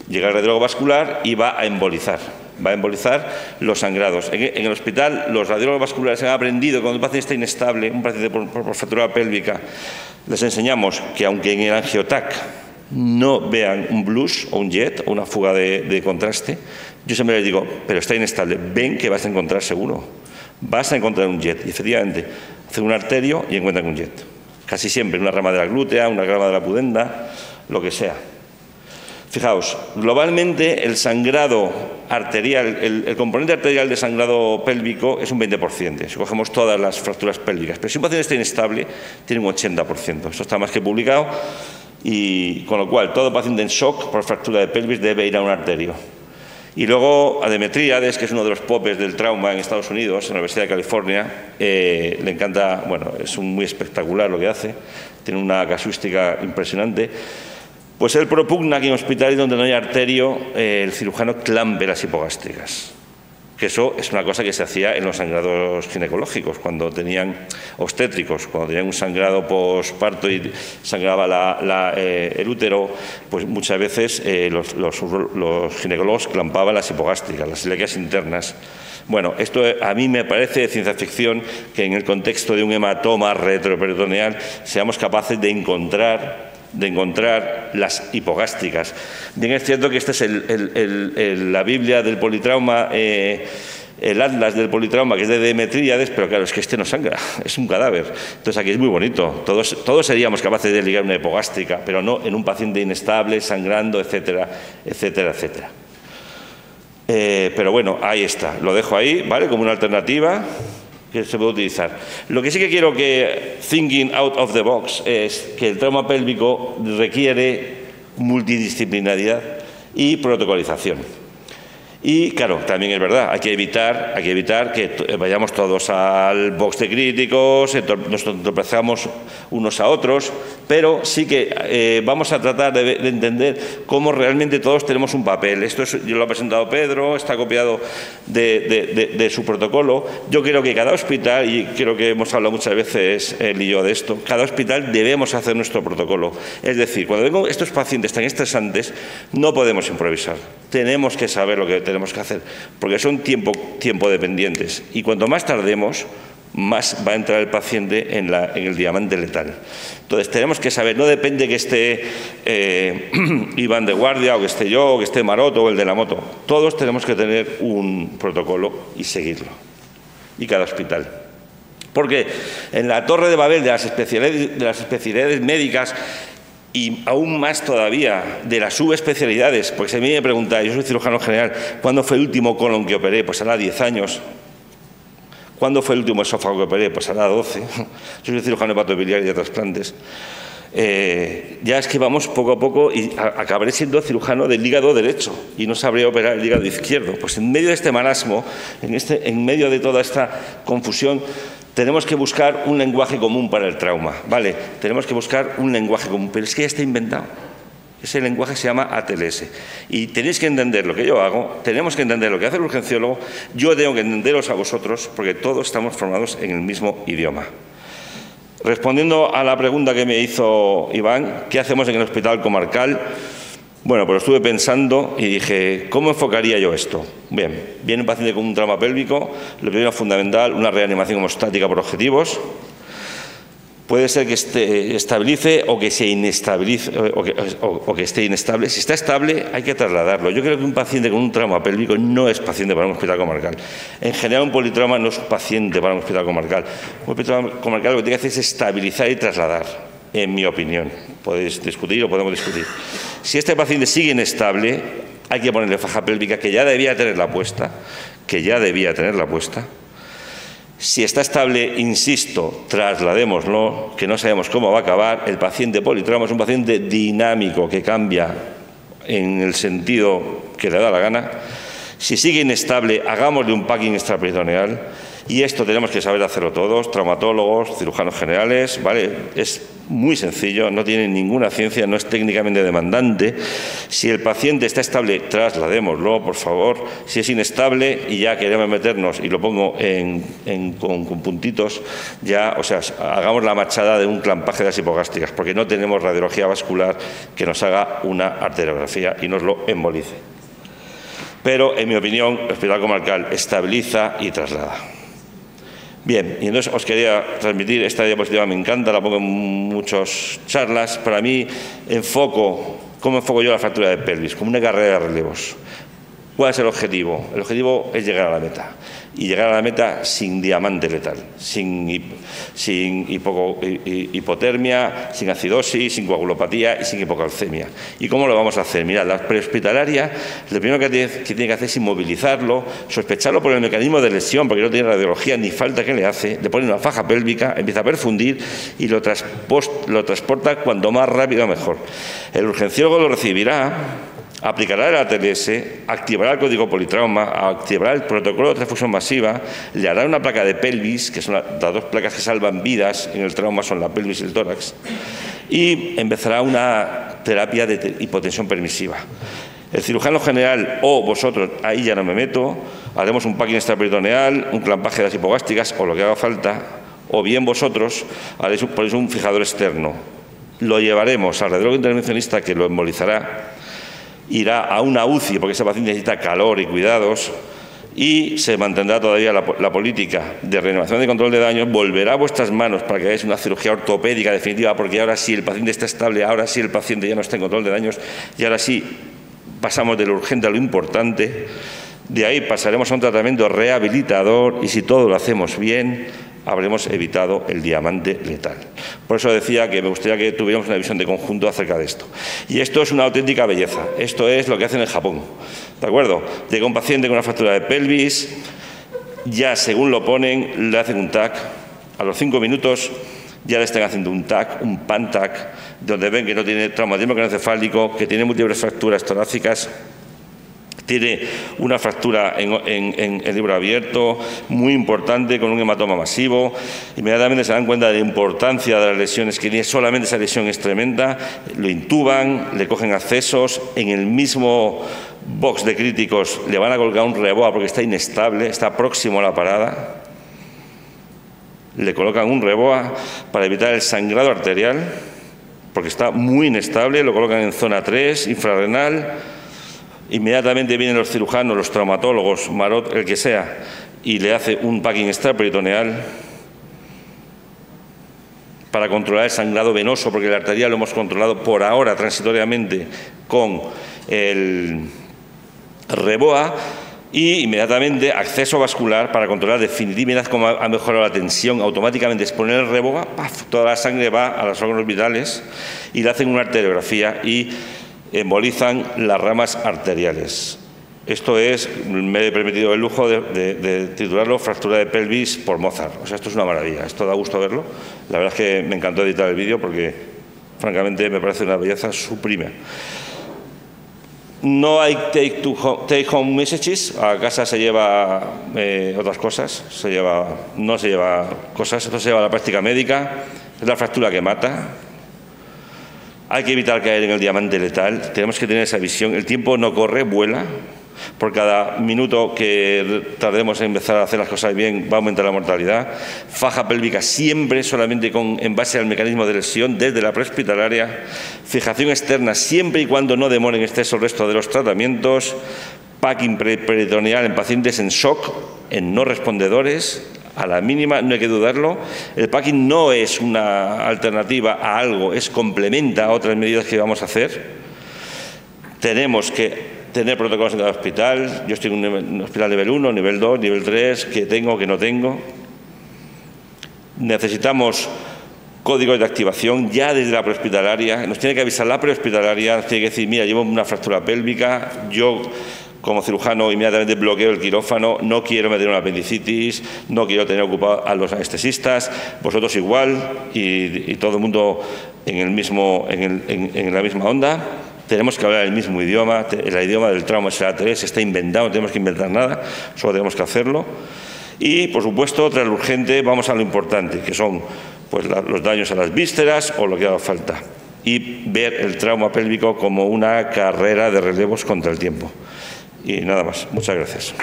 Llega el radiólogo vascular y va a embolizar los sangrados. En el hospital los radiólogos vasculares han aprendido, cuando el paciente está inestable, un paciente por fractura pélvica, les enseñamos que aunque en el angiotac no vean un blush o un jet o una fuga de contraste, yo siempre les digo, pero está inestable, ven que vas a encontrar seguro. vas a encontrar un jet. Y efectivamente, hacen un arterio y encuentran un jet. Casi siempre una rama de la glútea, una rama de la pudenda, lo que sea. Fijaos, globalmente el sangrado arterial, el componente arterial de sangrado pélvico es un 20%, si cogemos todas las fracturas pélvicas. Pero si un paciente está inestable, tiene un 80%. Eso está más que publicado, y con lo cual todo paciente en shock por fractura de pelvis debe ir a un arterio. Y luego a Demetríades, que es uno de los popes del trauma en Estados Unidos, en la Universidad de California, le encanta, bueno, es muy espectacular lo que hace, tiene una casuística impresionante. Pues él propugna que en hospitales donde no hay arterio, el cirujano clampe las hipogástricas. Que eso es una cosa que se hacía en los sangrados ginecológicos, cuando tenían obstétricos, cuando tenían un sangrado posparto y sangraba el útero, pues muchas veces los ginecólogos clampaban las hipogástricas, las ileaquias internas. Bueno, esto a mí me parece de ciencia ficción que en el contexto de un hematoma retroperitoneal seamos capaces de encontrar las hipogástricas. Bien, es cierto que esta es la Biblia del politrauma, el atlas del politrauma, que es de Demetríades, pero claro, es que este no sangra, es un cadáver. Entonces aquí es muy bonito. Todos seríamos capaces de ligar una hipogástrica, pero no en un paciente inestable, sangrando, etcétera, etcétera, etcétera. Pero bueno, ahí está. Lo dejo ahí, ¿vale? Como una alternativa que se puede utilizar. Lo que sí que quiero que, thinking out of the box, es que el trauma pélvico requiere multidisciplinaridad y protocolización. Y claro, también es verdad, hay que evitar que vayamos todos al box de críticos, nos tropezamos unos a otros, pero sí que vamos a tratar de entender cómo realmente todos tenemos un papel. Esto yo lo ha presentado Pedro, está copiado de su protocolo. Yo creo que cada hospital, y creo que hemos hablado muchas veces él y yo de esto, cada hospital debemos hacer nuestro protocolo. Es decir, cuando vengo estos pacientes tan estresantes, no podemos improvisar. Tenemos que saber lo que tenemos que hacer, porque son tiempo dependientes. Y cuanto más tardemos, más va a entrar el paciente en el diamante letal. Entonces tenemos que saber, no depende que esté Iván de guardia, o que esté yo, o que esté Maroto, o el de la moto. Todos tenemos que tener un protocolo y seguirlo. Y cada hospital. Porque en la Torre de Babel de las especialidades médicas, y aún más todavía de las subespecialidades, porque si a mí me preguntáis, yo soy cirujano general, ¿cuándo fue el último colon que operé? Pues hará 10 años. ¿Cuándo fue el último esófago que operé? Pues hará 12. Yo soy cirujano hepatobiliar y de trasplantes. Ya es que vamos poco a poco y acabaré siendo cirujano del hígado derecho y no sabré operar el hígado izquierdo. Pues en medio de este marasmo, en medio de toda esta confusión, tenemos que buscar un lenguaje común para el trauma, ¿vale? Tenemos que buscar un lenguaje común, pero es que ya está inventado. Ese lenguaje se llama ATLS. Y tenéis que entender lo que yo hago, tenemos que entender lo que hace el urgenciólogo, yo tengo que entenderos a vosotros, porque todos estamos formados en el mismo idioma. Respondiendo a la pregunta que me hizo Iván, ¿qué hacemos en el hospital comarcal? Bueno, pues estuve pensando y dije, ¿cómo enfocaría yo esto? Bien, viene un paciente con un trauma pélvico, lo primero fundamental, una reanimación hemostática por objetivos. Puede ser que estabilice o que se inestabilice o que esté inestable. Si está estable, hay que trasladarlo. Yo creo que un paciente con un trauma pélvico no es paciente para un hospital comarcal. En general, un politrauma no es paciente para un hospital comarcal. Un hospital comarcal lo que tiene que hacer es estabilizar y trasladar, en mi opinión. Podéis discutir o podemos discutir. Si este paciente sigue inestable, hay que ponerle faja pélvica, que ya debía tenerla puesta, Si está estable, insisto, trasladémoslo, que no sabemos cómo va a acabar. El paciente politrauma es un paciente dinámico que cambia en el sentido que le da la gana. Si sigue inestable, hagámosle un packing extraperitoneal. Y esto tenemos que saber hacerlo todos, traumatólogos, cirujanos generales, ¿vale? Es muy sencillo, no tiene ninguna ciencia, no es técnicamente demandante. Si el paciente está estable, trasladémoslo, por favor. Si es inestable y ya queremos meternos, y lo pongo con puntitos, ya, o sea, hagamos la machada de un clampaje de las hipogástricas, porque no tenemos radiología vascular que nos haga una arteriografía y nos lo embolice. Pero, en mi opinión, el hospital comarcal estabiliza y traslada. Bien, y entonces os quería transmitir, esta diapositiva me encanta, la pongo en muchas charlas. Para mí, ¿cómo enfoco yo la fractura de pelvis? Como una carrera de relevos. ¿Cuál es el objetivo? El objetivo es llegar a la meta. Y llegar a la meta sin diamante letal, sin hipotermia, sin acidosis, sin coagulopatía y sin hipocalcemia. ¿Y cómo lo vamos a hacer? Mirad, la prehospitalaria, lo primero que tiene que hacer es inmovilizarlo, sospecharlo por el mecanismo de lesión, porque no tiene radiología ni falta que le hace, le pone una faja pélvica, empieza a perfundir y lo transporta cuanto más rápido mejor. El urgenciólogo lo recibirá, aplicará el ATLS, activará el código politrauma, activará el protocolo de transfusión masiva, le hará una placa de pelvis, que son las dos placas que salvan vidas en el trauma, son la pelvis y el tórax, y empezará una terapia de hipotensión permisiva. El cirujano general o vosotros, ahí ya no me meto, haremos un packing extraperitoneal, un clampaje de las hipogástricas o lo que haga falta, o bien vosotros ponéis un fijador externo. Lo llevaremos al radiólogo intervencionista que lo embolizará, irá a una UCI porque ese paciente necesita calor y cuidados y se mantendrá todavía la política de reanimación y control de daños, volverá a vuestras manos para que hagáis una cirugía ortopédica definitiva, porque ahora sí el paciente está estable, ahora sí el paciente ya no está en control de daños y ahora sí pasamos de lo urgente a lo importante. De ahí pasaremos a un tratamiento rehabilitador y si todo lo hacemos bien, habremos evitado el diamante letal. Por eso decía que me gustaría que tuviéramos una visión de conjunto acerca de esto. Y esto es una auténtica belleza. Esto es lo que hacen en Japón. ¿De acuerdo? Llega un paciente con una fractura de pelvis, ya según lo ponen, le hacen un TAC. A los 5 minutos ya le están haciendo un TAC, un PAN-TAC, donde ven que no tiene traumatismo craneoencefálico, que tiene múltiples fracturas torácicas, tiene una fractura en el libro abierto muy importante con un hematoma masivo. Inmediatamente se dan cuenta de la importancia de las lesiones que tiene. Solamente esa lesión es tremenda. Lo intuban, le cogen accesos. En el mismo box de críticos le van a colocar un reboa porque está inestable, está próximo a la parada. Le colocan un reboa para evitar el sangrado arterial porque está muy inestable. Lo colocan en zona 3, infrarrenal. Inmediatamente vienen los cirujanos, los traumatólogos, Marot, el que sea, y le hace un packing extraperitoneal para controlar el sangrado venoso, porque el arterial lo hemos controlado por ahora transitoriamente con el reboa, y inmediatamente acceso vascular para controlar definitivamente cómo ha mejorado la tensión. Automáticamente es poner el reboa, ¡paf!, toda la sangre va a los órganos vitales y le hacen una arteriografía y embolizan las ramas arteriales. Esto es, me he permitido el lujo de titularlo fractura de pelvis por Mozart. O sea, esto es una maravilla, esto da gusto verlo. La verdad es que me encantó editar el vídeo porque, francamente, me parece una belleza supreme. No hay take home messages, a casa se lleva otras cosas, no se lleva cosas, esto se lleva a la práctica médica, es la fractura que mata. Hay que evitar caer en el diamante letal, tenemos que tener esa visión. El tiempo no corre, vuela. Por cada minuto que tardemos en empezar a hacer las cosas bien, va a aumentar la mortalidad. Faja pélvica siempre solamente en base al mecanismo de lesión desde la prehospitalaria. Fijación externa siempre y cuando no demore en exceso el resto de los tratamientos. Packing peritoneal en pacientes en shock, en no respondedores. A la mínima, no hay que dudarlo. El packing no es una alternativa a algo, complementa a otras medidas que vamos a hacer. Tenemos que tener protocolos en cada hospital. Yo estoy en un hospital nivel 1, nivel 2, nivel 3, que tengo, que no tengo. Necesitamos códigos de activación ya desde la prehospitalaria. Nos tiene que avisar la prehospitalaria, nos tiene que decir, mira, llevo una fractura pélvica, yo como cirujano inmediatamente bloqueo el quirófano, no quiero meter una apendicitis, no quiero tener ocupado a los anestesistas, vosotros igual y todo el mundo en la misma onda. Tenemos que hablar el mismo idioma, el idioma del trauma será 3, está inventado, no tenemos que inventar nada, solo tenemos que hacerlo. Y, por supuesto, tras lo urgente, vamos a lo importante, que son pues, los daños a las vísceras o lo que haga falta. Y ver el trauma pélvico como una carrera de relevos contra el tiempo. Y nada más. Muchas gracias.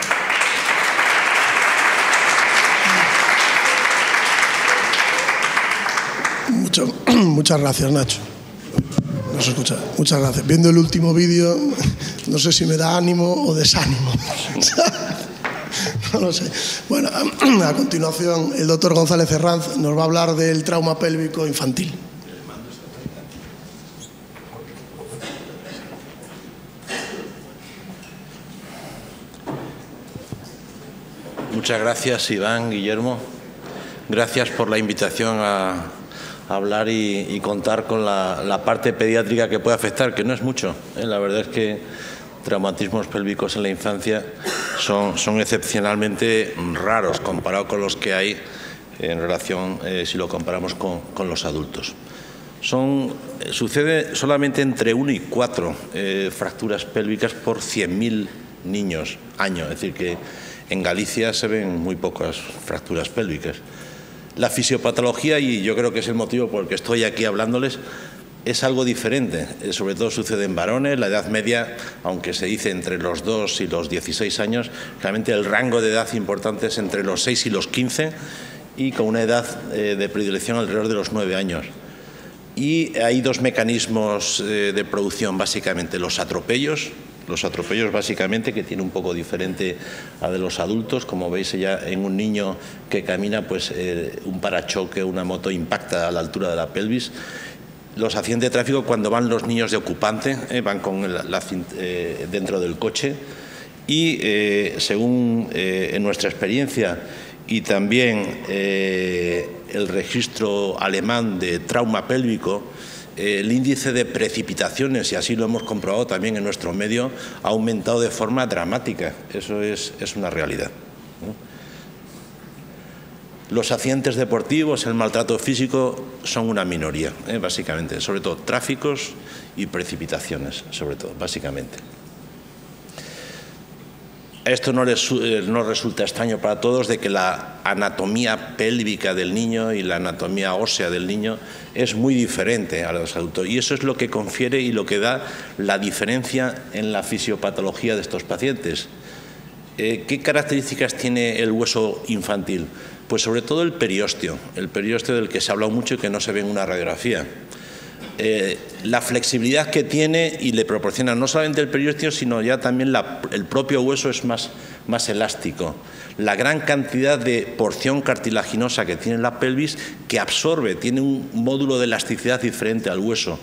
Muchas gracias, Nacho. No se escucha. Muchas gracias. Viendo el último vídeo, no sé si me da ánimo o desánimo. No lo sé. Bueno, a continuación, el doctor González Herranz nos va a hablar del trauma pélvico infantil. Muchas gracias, Iván, Guillermo. Gracias por la invitación a hablar y contar con la parte pediátrica que puede afectar, que no es mucho. La verdad es que traumatismos pélvicos en la infancia son excepcionalmente raros comparado con los que hay en relación, si lo comparamos con los adultos. Sucede solamente entre 1 y 4 fracturas pélvicas por 100.000 niños año, es decir, que en Galicia se ven muy pocas fracturas pélvicas. La fisiopatología, y yo creo que es el motivo por el que estoy aquí hablándoles, es algo diferente. Sobre todo sucede en varones. La edad media, aunque se dice entre los 2 y los 16 años, realmente el rango de edad importante es entre los 6 y los 15 y con una edad de predilección alrededor de los 9 años. Y hay 2 mecanismos de producción, básicamente. Los atropellos básicamente, que tiene un poco diferente a de los adultos. Como veis, ya en un niño que camina, pues un parachoque, una moto impacta a la altura de la pelvis. Los accidentes de tráfico, cuando van los niños de ocupante, van con dentro del coche. Y según en nuestra experiencia y también el registro alemán de trauma pélvico, el índice de precipitaciones, y así lo hemos comprobado también en nuestro medio, ha aumentado de forma dramática. Eso es una realidad. Los accidentes deportivos, el maltrato físico son una minoría, básicamente, sobre todo tráficos y precipitaciones, sobre todo, básicamente. Esto no resulta extraño para todos, de que la anatomía pélvica del niño y la anatomía ósea del niño es muy diferente a los adultos, y eso es lo que confiere y lo que da la diferencia en la fisiopatología de estos pacientes. ¿Qué características tiene el hueso infantil? Pues sobre todo el periósteo del que se ha hablado mucho y que no se ve en una radiografía. La flexibilidad que tiene y le proporciona no solamente el periósteo, sino ya también el propio hueso es más elástico. La gran cantidad de porción cartilaginosa que tiene la pelvis, que absorbe, tiene un módulo de elasticidad diferente al hueso,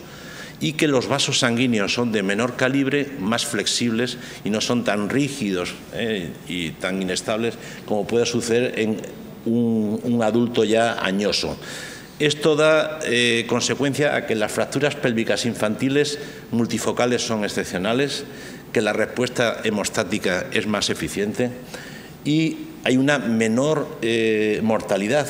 y que los vasos sanguíneos son de menor calibre, más flexibles y no son tan rígidos y tan inestables como puede suceder en un adulto ya añoso. Esto da consecuencia a que las fracturas pélvicas infantiles multifocales son excepcionales, que la respuesta hemostática es más eficiente y hay una menor mortalidad,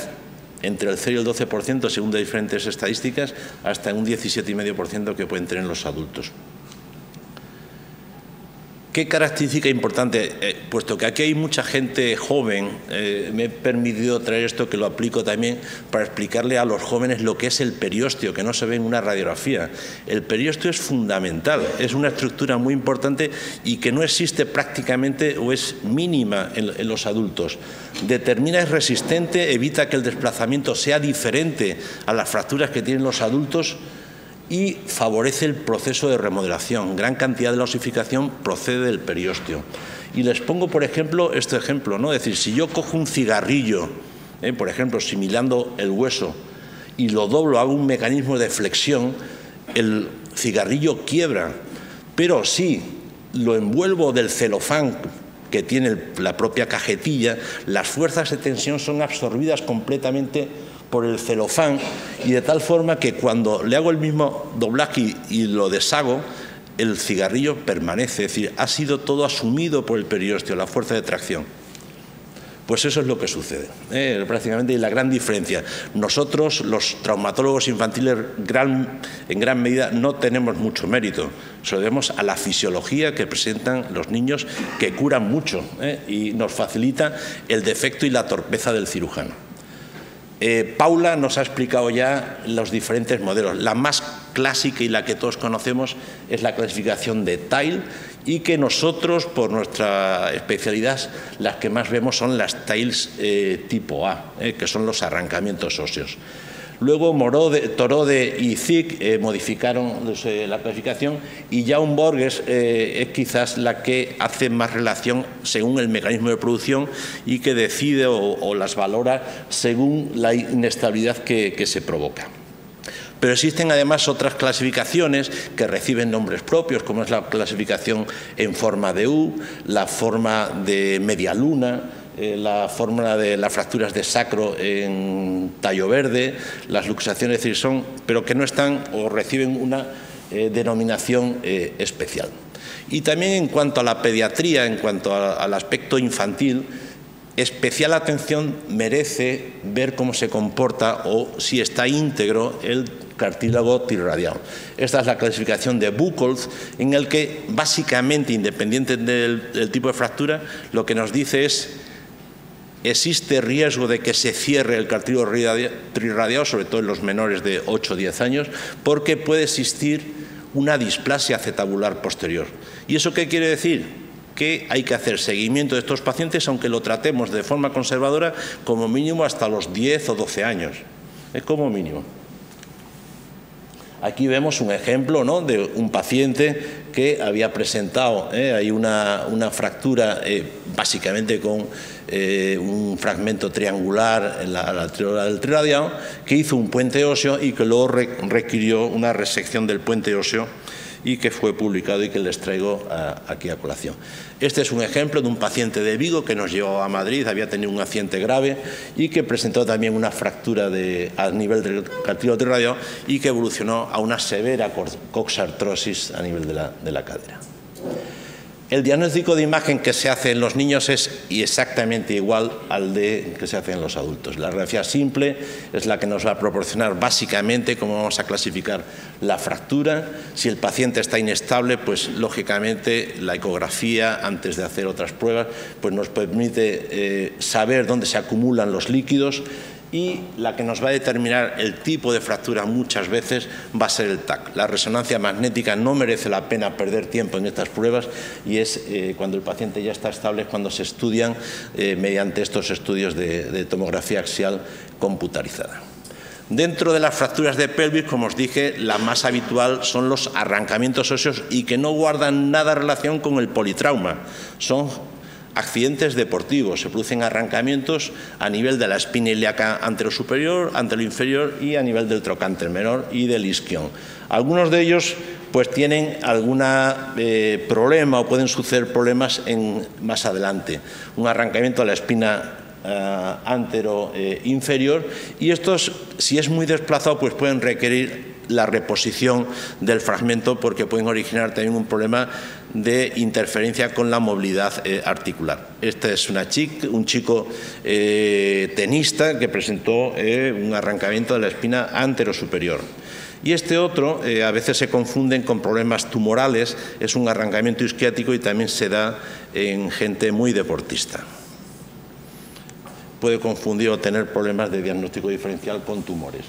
entre el 0 y el 12%, según de diferentes estadísticas, hasta un 17,5% que pueden tener los adultos. ¿Qué característica importante? Puesto que aquí hay mucha gente joven, me he permitido traer esto, que lo aplico también para explicarle a los jóvenes lo que es el periósteo, que no se ve en una radiografía. El periósteo es fundamental, es una estructura muy importante y que no existe prácticamente o es mínima en los adultos. Determina, es resistente, evita que el desplazamiento sea diferente a las fracturas que tienen los adultos, y favorece el proceso de remodelación. Gran cantidad de la osificación procede del periósteo. Y les pongo, por ejemplo, este ejemplo, ¿no? Es decir, si yo cojo un cigarrillo, por ejemplo, similando el hueso, y lo doblo, hago un mecanismo de flexión, el cigarrillo quiebra. Pero si lo envuelvo del celofán que tiene la propia cajetilla, las fuerzas de tensión son absorbidas completamente por el celofán, y de tal forma que cuando le hago el mismo doblaje y lo deshago, el cigarrillo permanece, es decir, ha sido todo asumido por el periósteo, la fuerza de tracción. Pues eso es lo que sucede, prácticamente, y la gran diferencia. Nosotros, los traumatólogos infantiles, en gran medida no tenemos mucho mérito. Se lo debemos a la fisiología que presentan los niños, que curan mucho y nos facilita el defecto y la torpeza del cirujano. Paula nos ha explicado ya los diferentes modelos. La más clásica y la que todos conocemos es la clasificación de Tile, y que nosotros, por nuestra especialidad, las que más vemos son las Tiles tipo A, que son los arrancamientos óseos. Luego Torode y Zick modificaron la clasificación, y Jaun Borges es quizás la que hace más relación según el mecanismo de producción y que decide o las valora según la inestabilidad que se provoca. Pero existen además otras clasificaciones que reciben nombres propios, como es la clasificación en forma de U, la forma de media luna, la fórmula de las fracturas de sacro en tallo verde, las luxaciones de Cirsón, pero que no están o reciben una denominación especial. Y también en cuanto a la pediatría, en cuanto al aspecto infantil, especial atención merece ver cómo se comporta o si está íntegro el cartílago trirradial. Esta es la clasificación de Buchholz, en el que básicamente, independiente del tipo de fractura, lo que nos dice es: existe riesgo de que se cierre el cartílago trirradial, sobre todo en los menores de 8 o 10 años, porque puede existir una displasia acetabular posterior. ¿Y eso qué quiere decir? Que hay que hacer seguimiento de estos pacientes, aunque lo tratemos de forma conservadora, como mínimo hasta los 10 o 12 años. Es como mínimo. Aquí vemos un ejemplo, ¿no?, de un paciente que había presentado hay una fractura básicamente con un fragmento triangular en la altura del trirradial, que hizo un puente óseo y que luego requirió una resección del puente óseo y que fue publicado y que les traigo aquí a colación. Este es un ejemplo de un paciente de Vigo que nos llevó a Madrid, había tenido un accidente grave y que presentó también una fractura a nivel del cartílago trirradial y que evolucionó a una severa coxartrosis a nivel de la cadera. El diagnóstico de imagen que se hace en los niños es exactamente igual al que se hace en los adultos. La radiografía simple es la que nos va a proporcionar básicamente cómo vamos a clasificar la fractura. Si el paciente está inestable, pues lógicamente la ecografía, antes de hacer otras pruebas, pues nos permite saber dónde se acumulan los líquidos, y la que nos va a determinar el tipo de fractura muchas veces va a ser el TAC. La resonancia magnética no merece la pena perder tiempo en estas pruebas, y es cuando el paciente ya está estable, cuando se estudian mediante estos estudios de tomografía axial computarizada. Dentro de las fracturas de pelvis, como os dije, la más habitual son los arrancamientos óseos y que no guardan nada relación con el politrauma. Son accidentes deportivos, se producen arrancamientos a nivel de la espina ilíaca anterosuperior, anteroinferior y a nivel del trocánter menor y del isquion. Algunos de ellos pues tienen algún problema o pueden suceder problemas más adelante. Un arrancamiento de la espina antero-inferior, y estos, si es muy desplazado, pues pueden requerir la reposición del fragmento, porque pueden originar también un problema de interferencia con la movilidad articular. Este es un chico tenista que presentó un arrancamiento de la espina anterosuperior. Y este otro, a veces se confunden con problemas tumorales, es un arrancamiento isquiático y también se da en gente muy deportista. Puede confundir o tener problemas de diagnóstico diferencial con tumores.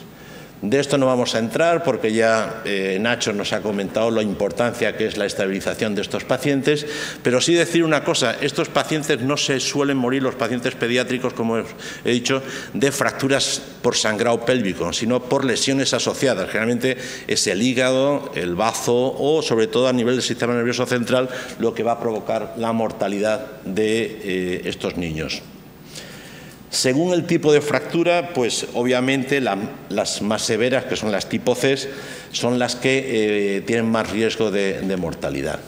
De esto no vamos a entrar porque ya Nacho nos ha comentado la importancia que es la estabilización de estos pacientes, pero sí decir una cosa: estos pacientes no se suelen morir, los pacientes pediátricos, como he dicho, de fracturas por sangrado pélvico, sino por lesiones asociadas. Generalmente es el hígado, el bazo o sobre todo a nivel del sistema nervioso central lo que va a provocar la mortalidad de estos niños. Según el tipo de fractura, pues obviamente las más severas, que son las tipo C, son las que tienen más riesgo de mortalidad.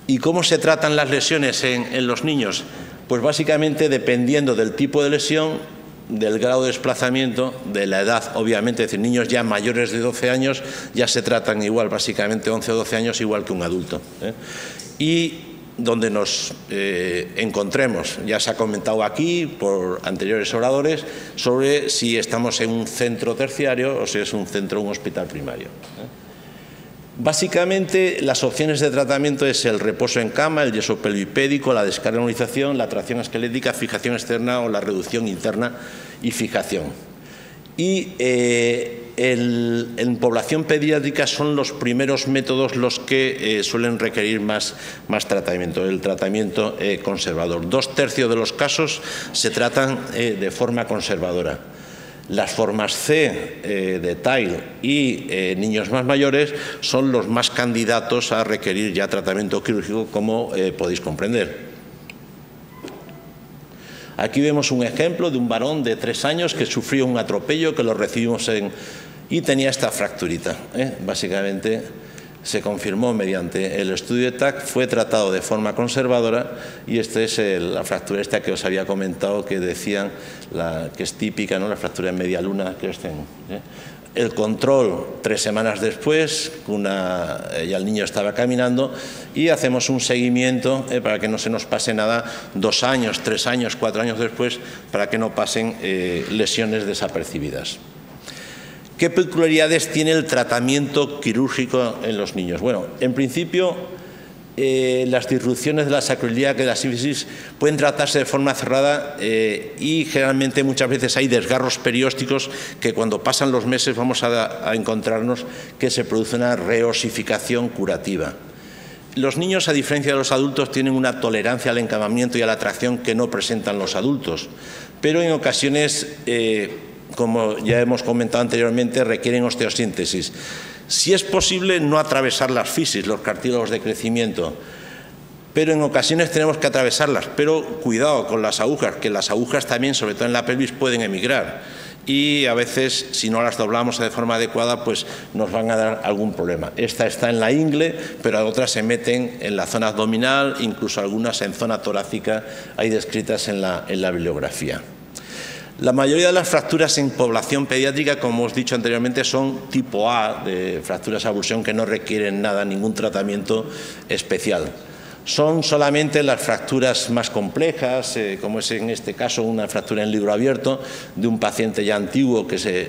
¿Y cómo se tratan las lesiones en los niños? Pues básicamente dependiendo del tipo de lesión, del grado de desplazamiento, de la edad, obviamente, es decir, niños ya mayores de 12 años ya se tratan igual, básicamente 11 o 12 años, igual que un adulto. Y donde nos encontremos, ya se ha comentado aquí por anteriores oradores, sobre si estamos en un centro terciario o si es un hospital primario. Básicamente, las opciones de tratamiento es el reposo en cama, el yeso pelvipédico, la descanalización, la tracción esquelética, fijación externa o la reducción interna y fijación. Y en población pediátrica son los primeros métodos los que suelen requerir más tratamiento, el tratamiento conservador. 2/3 de los casos se tratan de forma conservadora. Las formas C de TILE y niños más mayores son los más candidatos a requerir ya tratamiento quirúrgico, como podéis comprender. Aquí vemos un ejemplo de un varón de 3 años que sufrió un atropello, que lo recibimos y tenía esta fracturita. Básicamente se confirmó mediante el estudio de TAC, fue tratado de forma conservadora y esta es la fractura esta que os había comentado, que decían que es típica, ¿no? La fractura en media luna que el control 3 semanas después, ya el niño estaba caminando, y hacemos un seguimiento para que no se nos pase nada 2 años, 3 años, 4 años después, para que no pasen lesiones desapercibidas. ¿Qué peculiaridades tiene el tratamiento quirúrgico en los niños? Bueno, en principio, las disrupciones de la sacroiliaca y de la sífilis pueden tratarse de forma cerrada y generalmente muchas veces hay desgarros periósticos que cuando pasan los meses vamos a encontrarnos que se produce una reosificación curativa. Los niños, a diferencia de los adultos, tienen una tolerancia al encamamiento y a la tracción que no presentan los adultos, pero en ocasiones, como ya hemos comentado anteriormente, requieren osteosíntesis. Si es posible, no atravesar las fisis, los cartílagos de crecimiento, pero en ocasiones tenemos que atravesarlas. Pero cuidado con las agujas, que las agujas también, sobre todo en la pelvis, pueden emigrar. Y a veces, si no las doblamos de forma adecuada, pues nos van a dar algún problema. Esta está en la ingle, pero otras se meten en la zona abdominal, incluso algunas en zona torácica, hay descritas en la bibliografía. La mayoría de las fracturas en población pediátrica, como os he dicho anteriormente, son tipo A, de fracturas a avulsión que no requieren nada, ningún tratamiento especial. Son solamente las fracturas más complejas, como es en este caso una fractura en libro abierto de un paciente ya antiguo que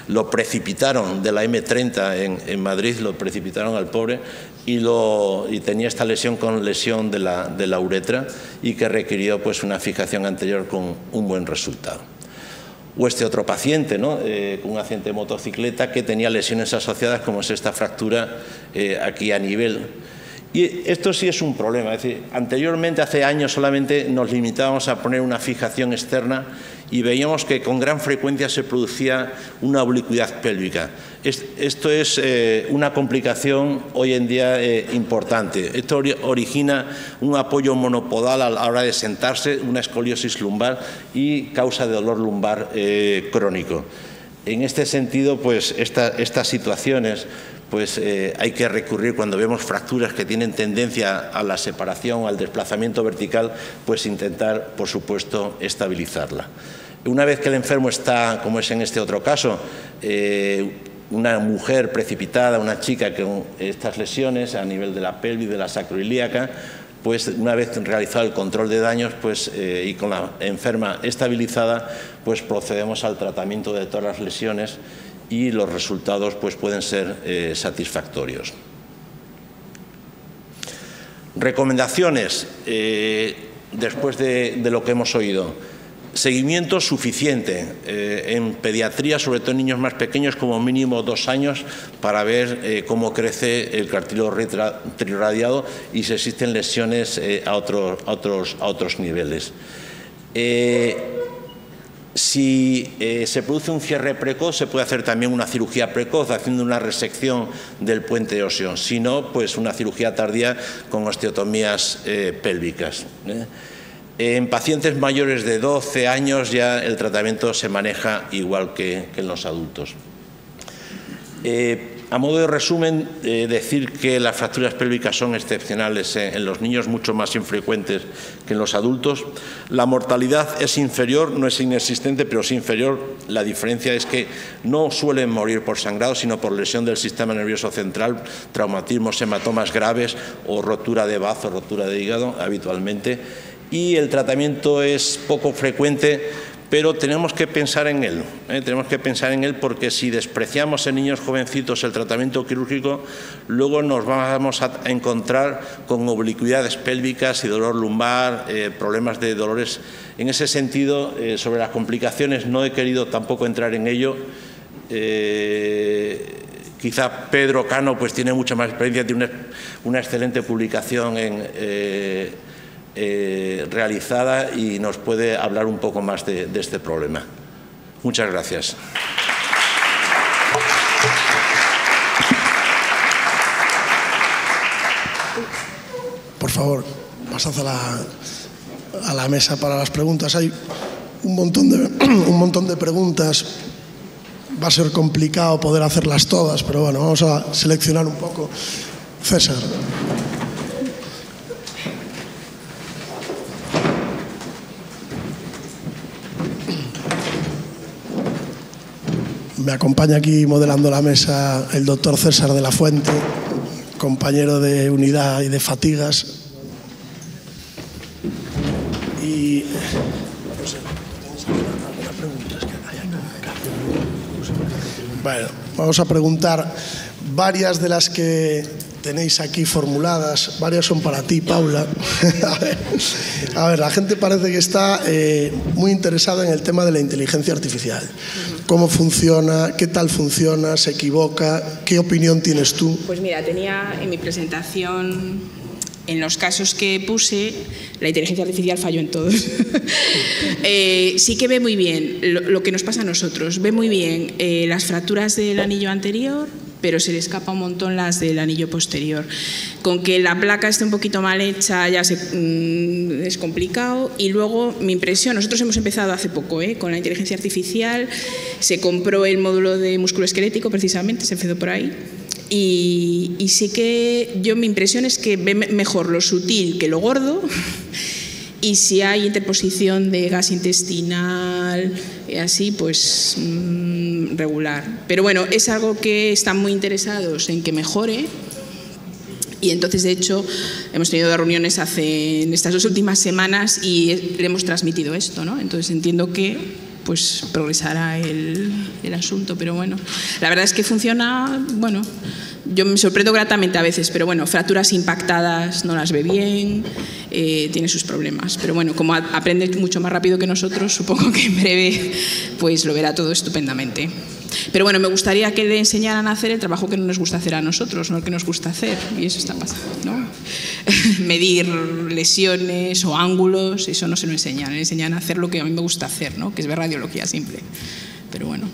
lo precipitaron de la M30 en Madrid, lo precipitaron al pobre y tenía esta lesión con lesión de la uretra y que requirió pues una fijación anterior con un buen resultado. O este otro paciente, ¿no? Con un accidente de motocicleta que tenía lesiones asociadas, como es esta fractura aquí a nivel. Y esto sí es un problema. Es decir, anteriormente, hace años, solamente nos limitábamos a poner una fijación externa y veíamos que con gran frecuencia se producía una oblicuidad pélvica. Esto es una complicación hoy en día importante. Esto origina un apoyo monopodal a la hora de sentarse, una escoliosis lumbar y causa de dolor lumbar crónico. En este sentido, pues estas situaciones pues hay que recurrir cuando vemos fracturas que tienen tendencia a la separación, al desplazamiento vertical, pues intentar, por supuesto, estabilizarla. Una vez que el enfermo está, como es en este otro caso, una mujer precipitada, una chica con estas lesiones a nivel de la pelvis, de la sacroiliaca, pues una vez realizado el control de daños pues, y con la enferma estabilizada, pues procedemos al tratamiento de todas las lesiones y los resultados pues, pueden ser satisfactorios. Recomendaciones después de lo que hemos oído. Seguimiento suficiente en pediatría, sobre todo en niños más pequeños, como mínimo 2 años, para ver cómo crece el cartílago trirradiado y si existen lesiones a otros niveles. Si se produce un cierre precoz, se puede hacer también una cirugía precoz haciendo una resección del puente óseo. Si no, pues una cirugía tardía con osteotomías pélvicas. En pacientes mayores de 12 años ya el tratamiento se maneja igual que en los adultos. A modo de resumen, decir que las fracturas pélvicas son excepcionales en los niños, mucho más infrecuentes que en los adultos. La mortalidad es inferior, no es inexistente, pero es inferior. La diferencia es que no suelen morir por sangrado, sino por lesión del sistema nervioso central, traumatismos, hematomas graves o rotura de bazo, rotura de hígado habitualmente. Y el tratamiento es poco frecuente, pero tenemos que pensar en él. Tenemos que pensar en él porque si despreciamos en niños jovencitos el tratamiento quirúrgico, luego nos vamos a encontrar con oblicuidades pélvicas y dolor lumbar, problemas de dolores. En ese sentido, sobre las complicaciones no he querido tampoco entrar en ello. Quizá Pedro Cano pues, tiene mucha más experiencia, tiene una excelente publicación realizada y nos puede hablar un poco más de este problema. Muchas gracias. Por favor, pasad a la mesa para las preguntas. Hay un montón de preguntas. Va a ser complicado poder hacerlas todas, pero bueno, vamos a seleccionar un poco César. Me acompaña aquí modelando la mesa el doctor César de la Fuente, compañero de unidad y de fatigas. Y no sé, ¿tenéis alguna pregunta? Es que bueno, vamos a preguntar varias de las que tenéis aquí formuladas, varias son para ti, Paula. A ver, la gente parece que está muy interesada en el tema de la inteligencia artificial. ¿Cómo funciona? ¿Qué tal funciona? ¿Se equivoca? ¿Qué opinión tienes tú? Pues mira, tenía en mi presentación, en los casos que puse, la inteligencia artificial falló en todos. Sí que ve muy bien lo que nos pasa a nosotros. Ve muy bien las fracturas del anillo anterior, pero se le escapa un montón las del anillo posterior. Con que la placa esté un poquito mal hecha ya es complicado. Y luego mi impresión, nosotros hemos empezado hace poco con la inteligencia artificial, se compró el módulo de músculo esquelético precisamente, se empezó por ahí. Y sí que mi impresión es que ve mejor lo sutil que lo gordo. Y si hay interposición de gas intestinal, así, pues regular. Pero bueno, es algo que están muy interesados en que mejore. Y entonces, de hecho, hemos tenido reuniones en estas 2 últimas semanas y le hemos transmitido esto, ¿no? Entonces entiendo que pues progresará el asunto, pero bueno, la verdad es que funciona, bueno, yo me sorprendo gratamente a veces, pero bueno, fracturas impactadas no las ve bien, tiene sus problemas, pero bueno, como aprende mucho más rápido que nosotros, supongo que en breve pues lo verá todo estupendamente. Pero bueno, me gustaría que le enseñaran a hacer el trabajo que no nos gusta hacer a nosotros, no el que nos gusta hacer, y eso está pasando, ¿no? Medir lesiones o ángulos, eso no se lo enseñan, le enseñan a hacer lo que a mí me gusta hacer, ¿no? Que es ver radiología simple. Pero bueno,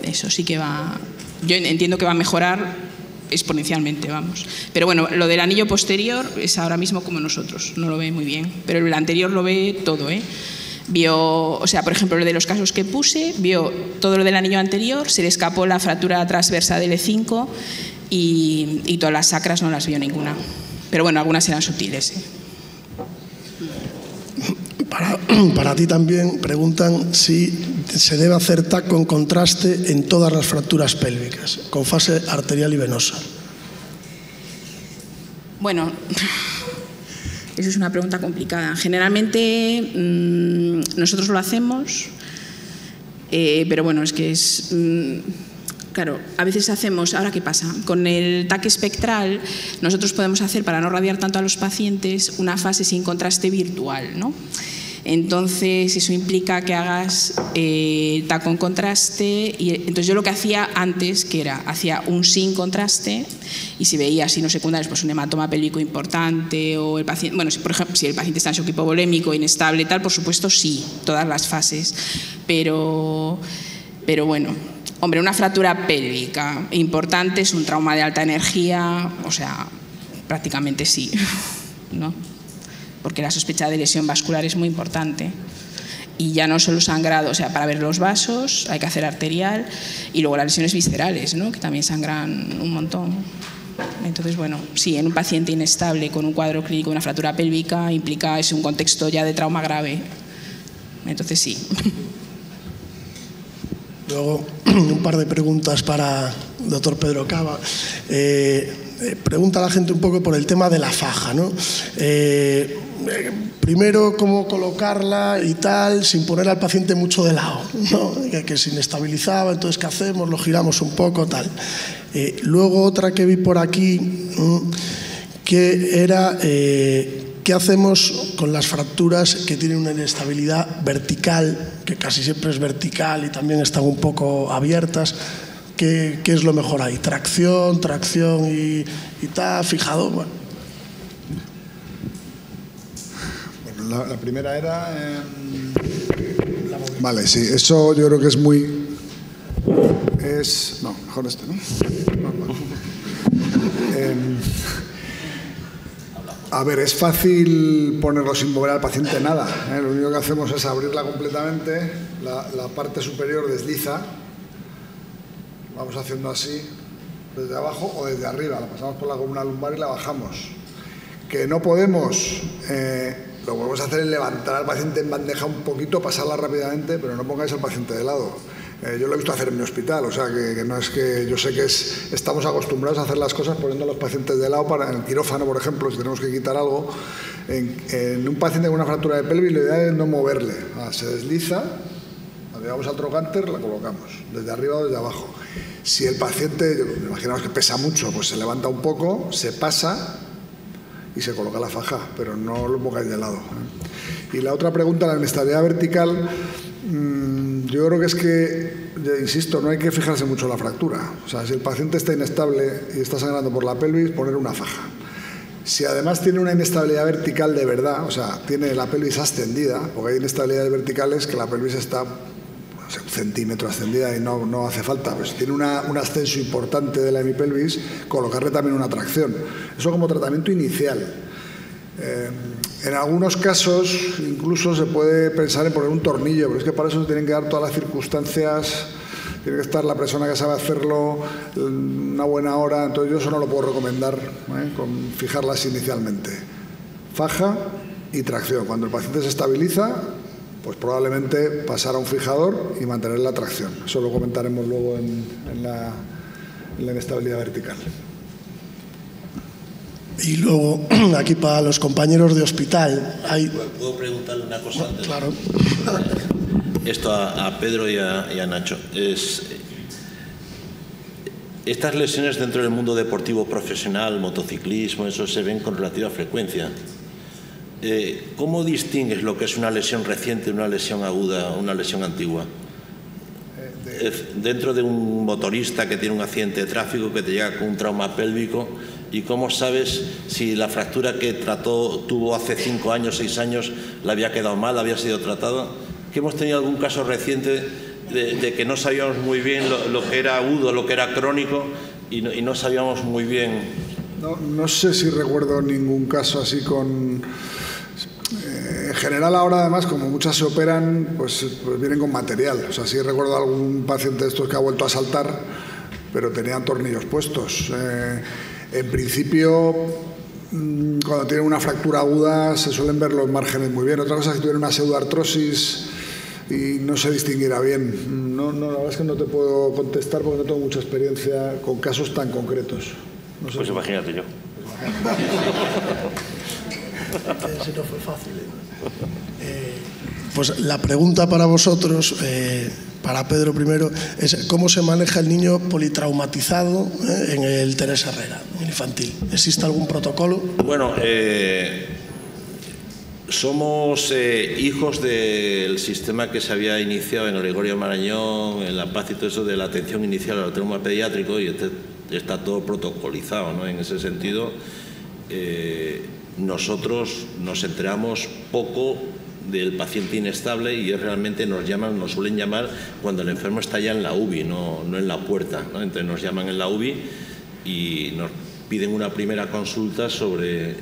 eso sí que va, yo entiendo que va a mejorar exponencialmente, vamos. Pero bueno, lo del anillo posterior es ahora mismo como nosotros, no lo ve muy bien, pero el anterior lo ve todo, Vio, o sea, por ejemplo, lo de los casos que puse, vio todo lo del anillo anterior, se le escapó la fractura transversa del E5 y todas las sacras no las vio ninguna. Pero bueno, algunas eran sutiles. Para ti también preguntan si se debe hacer TAC con contraste en todas las fracturas pélvicas, con fase arterial y venosa. Bueno, eso es una pregunta complicada. Generalmente nosotros lo hacemos, pero bueno, es que es... claro, a veces hacemos... ¿Ahora qué pasa? Con el TAC espectral nosotros podemos hacer, para no radiar tanto a los pacientes, una fase sin contraste virtual, ¿no? Entonces eso implica que hagas el TAC con contraste y entonces yo lo que hacía antes, que era, hacía un sin contraste y si veía signos secundarios, pues un hematoma pélvico importante o el paciente, bueno, por ejemplo, si el paciente está en shock hipovolémico, inestable y tal, por supuesto sí, todas las fases, pero bueno, hombre, una fractura pélvica importante es un trauma de alta energía, o sea, prácticamente sí, ¿no? Porque la sospecha de lesión vascular es muy importante. Y ya no solo sangrado, o sea, para ver los vasos hay que hacer arterial y luego las lesiones viscerales, ¿no? Que también sangran un montón. Entonces, bueno, sí, en un paciente inestable con un cuadro clínico de una fractura pélvica implica, es un contexto ya de trauma grave. Entonces, sí. Luego, un par de preguntas para el doctor Pedro Cava. Pregunta a la gente un poco por el tema de la faja, ¿no? Primero, cómo colocarla y tal, sin poner al paciente mucho de lado, ¿no? Que se inestabilizaba, entonces, ¿qué hacemos? Lo giramos un poco, tal. Luego, otra que vi por aquí, que era... ¿qué hacemos con las fracturas que tienen una inestabilidad vertical, que casi siempre es vertical y también están un poco abiertas? ¿Qué es lo mejor ahí? ¿Tracción y tal, fijado? Bueno, la primera era... Vale, sí, eso yo creo que es muy... No, mejor este, ¿no? A ver, es fácil ponerlo sin mover al paciente nada, ¿eh? Lo único que hacemos es abrirla completamente, la parte superior desliza, vamos haciendo así, desde abajo o desde arriba, la pasamos por la columna lumbar y la bajamos. Que no podemos, lo que podemos hacer es levantar al paciente en bandeja un poquito, pasarla rápidamente, pero no pongáis al paciente de lado. Yo lo he visto hacer en mi hospital, o sea, que no es que yo sé que estamos acostumbrados a hacer las cosas poniendo a los pacientes de lado, para en el quirófano, por ejemplo, si tenemos que quitar algo. En un paciente con una fractura de pelvis, lo ideal es no moverle. Se desliza, la llevamos al trocánter, la colocamos, desde arriba o desde abajo. Si el paciente, imaginamos que pesa mucho, pues se levanta un poco, se pasa y se coloca la faja, pero no lo pongáis de lado. Y la otra pregunta, la inestabilidad vertical, yo creo que es que, insisto, no hay que fijarse mucho en la fractura. O sea, si el paciente está inestable y está sangrando por la pelvis, poner una faja. Si además tiene una inestabilidad vertical de verdad, o sea, tiene la pelvis ascendida, porque hay inestabilidades verticales que la pelvis está un centímetro ascendida y no hace falta, pero si tiene un ascenso importante de la hemipelvis, colocarle también una tracción. Eso como tratamiento inicial. En algunos casos incluso se puede pensar en poner un tornillo, pero es que para eso se tienen que dar todas las circunstancias, tiene que estar la persona que sabe hacerlo una buena hora, entonces yo eso no lo puedo recomendar, con fijarlas inicialmente. Faja y tracción. Cuando el paciente se estabiliza, pues probablemente pasar a un fijador y mantener la tracción. Eso lo comentaremos luego en la inestabilidad vertical. Y luego, aquí para los compañeros de hospital, hay... ¿Puedo preguntarle una cosa antes? Claro. Esto a Pedro y a Nacho. Estas lesiones dentro del mundo deportivo profesional, motociclismo, eso se ven con relativa frecuencia. ¿Cómo distingues lo que es una lesión reciente, una lesión aguda, una lesión antigua? Dentro de un motorista que tiene un accidente de tráfico, que te llega con un trauma pélvico, ¿y cómo sabes si la fractura que tuvo hace 5 años, 6 años, le había quedado mal, había sido tratada? Que hemos tenido algún caso reciente de que no sabíamos muy bien lo que era agudo, lo que era crónico, y no sabíamos muy bien. No sé si recuerdo ningún caso así con... En general ahora además, como muchas se operan, pues vienen con material. O sea, sí recuerdo algún paciente de estos que ha vuelto a saltar, pero tenían tornillos puestos. En principio, cuando tienen una fractura aguda se suelen ver los márgenes muy bien. Otra cosa es que tuvieran una pseudoartrosis y no se distinguirá bien. La verdad es que no te puedo contestar porque no tengo mucha experiencia con casos tan concretos. No sé. Pues imagínate yo. Si no fue fácil. Pues la pregunta para vosotros, para Pedro primero, es ¿cómo se maneja el niño politraumatizado en el Teresa Herrera, en infantil? ¿Existe algún protocolo? Bueno, somos hijos del sistema que se había iniciado en el Gregorio Marañón, en La Paz y todo eso de la atención inicial al trauma pediátrico, y está todo protocolizado, ¿no? En ese sentido, nosotros nos enteramos poco del paciente inestable y realmente nos suelen llamar cuando el enfermo está ya en la UBI, no en la puerta, ¿no? Entonces nos llaman en la UBI y nos piden una primera consulta sobre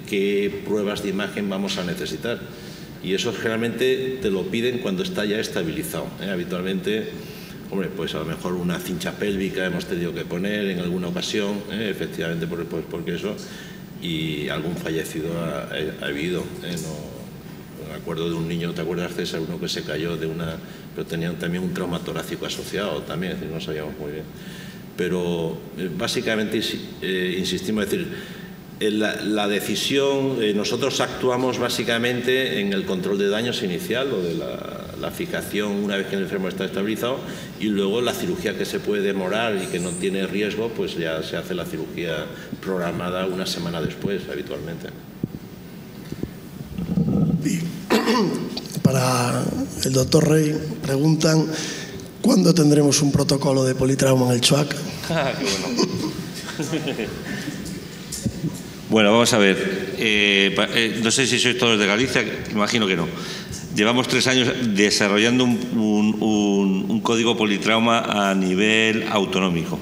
qué pruebas de imagen vamos a necesitar, y eso generalmente te lo piden cuando está ya estabilizado, habitualmente. Hombre, pues a lo mejor una cincha pélvica hemos tenido que poner en alguna ocasión, efectivamente, porque eso, y algún fallecido ha habido. Me acuerdo de un niño, ¿te acuerdas, César? Uno que se cayó pero tenía también un trauma torácico asociado también, es decir, no sabíamos muy bien. Pero básicamente insistimos, es decir, la decisión, nosotros actuamos básicamente en el control de daños inicial o de la fijación una vez que el enfermo está estabilizado, y luego la cirugía que se puede demorar y que no tiene riesgo, pues ya se hace la cirugía programada una semana después habitualmente. Y para el doctor Rey preguntan ¿cuándo tendremos un protocolo de politrauma en el CHUAC? Ah, qué bueno. Bueno, vamos a ver. No sé si sois todos de Galicia, imagino que no. Llevamos 3 años desarrollando un código politrauma a nivel autonómico.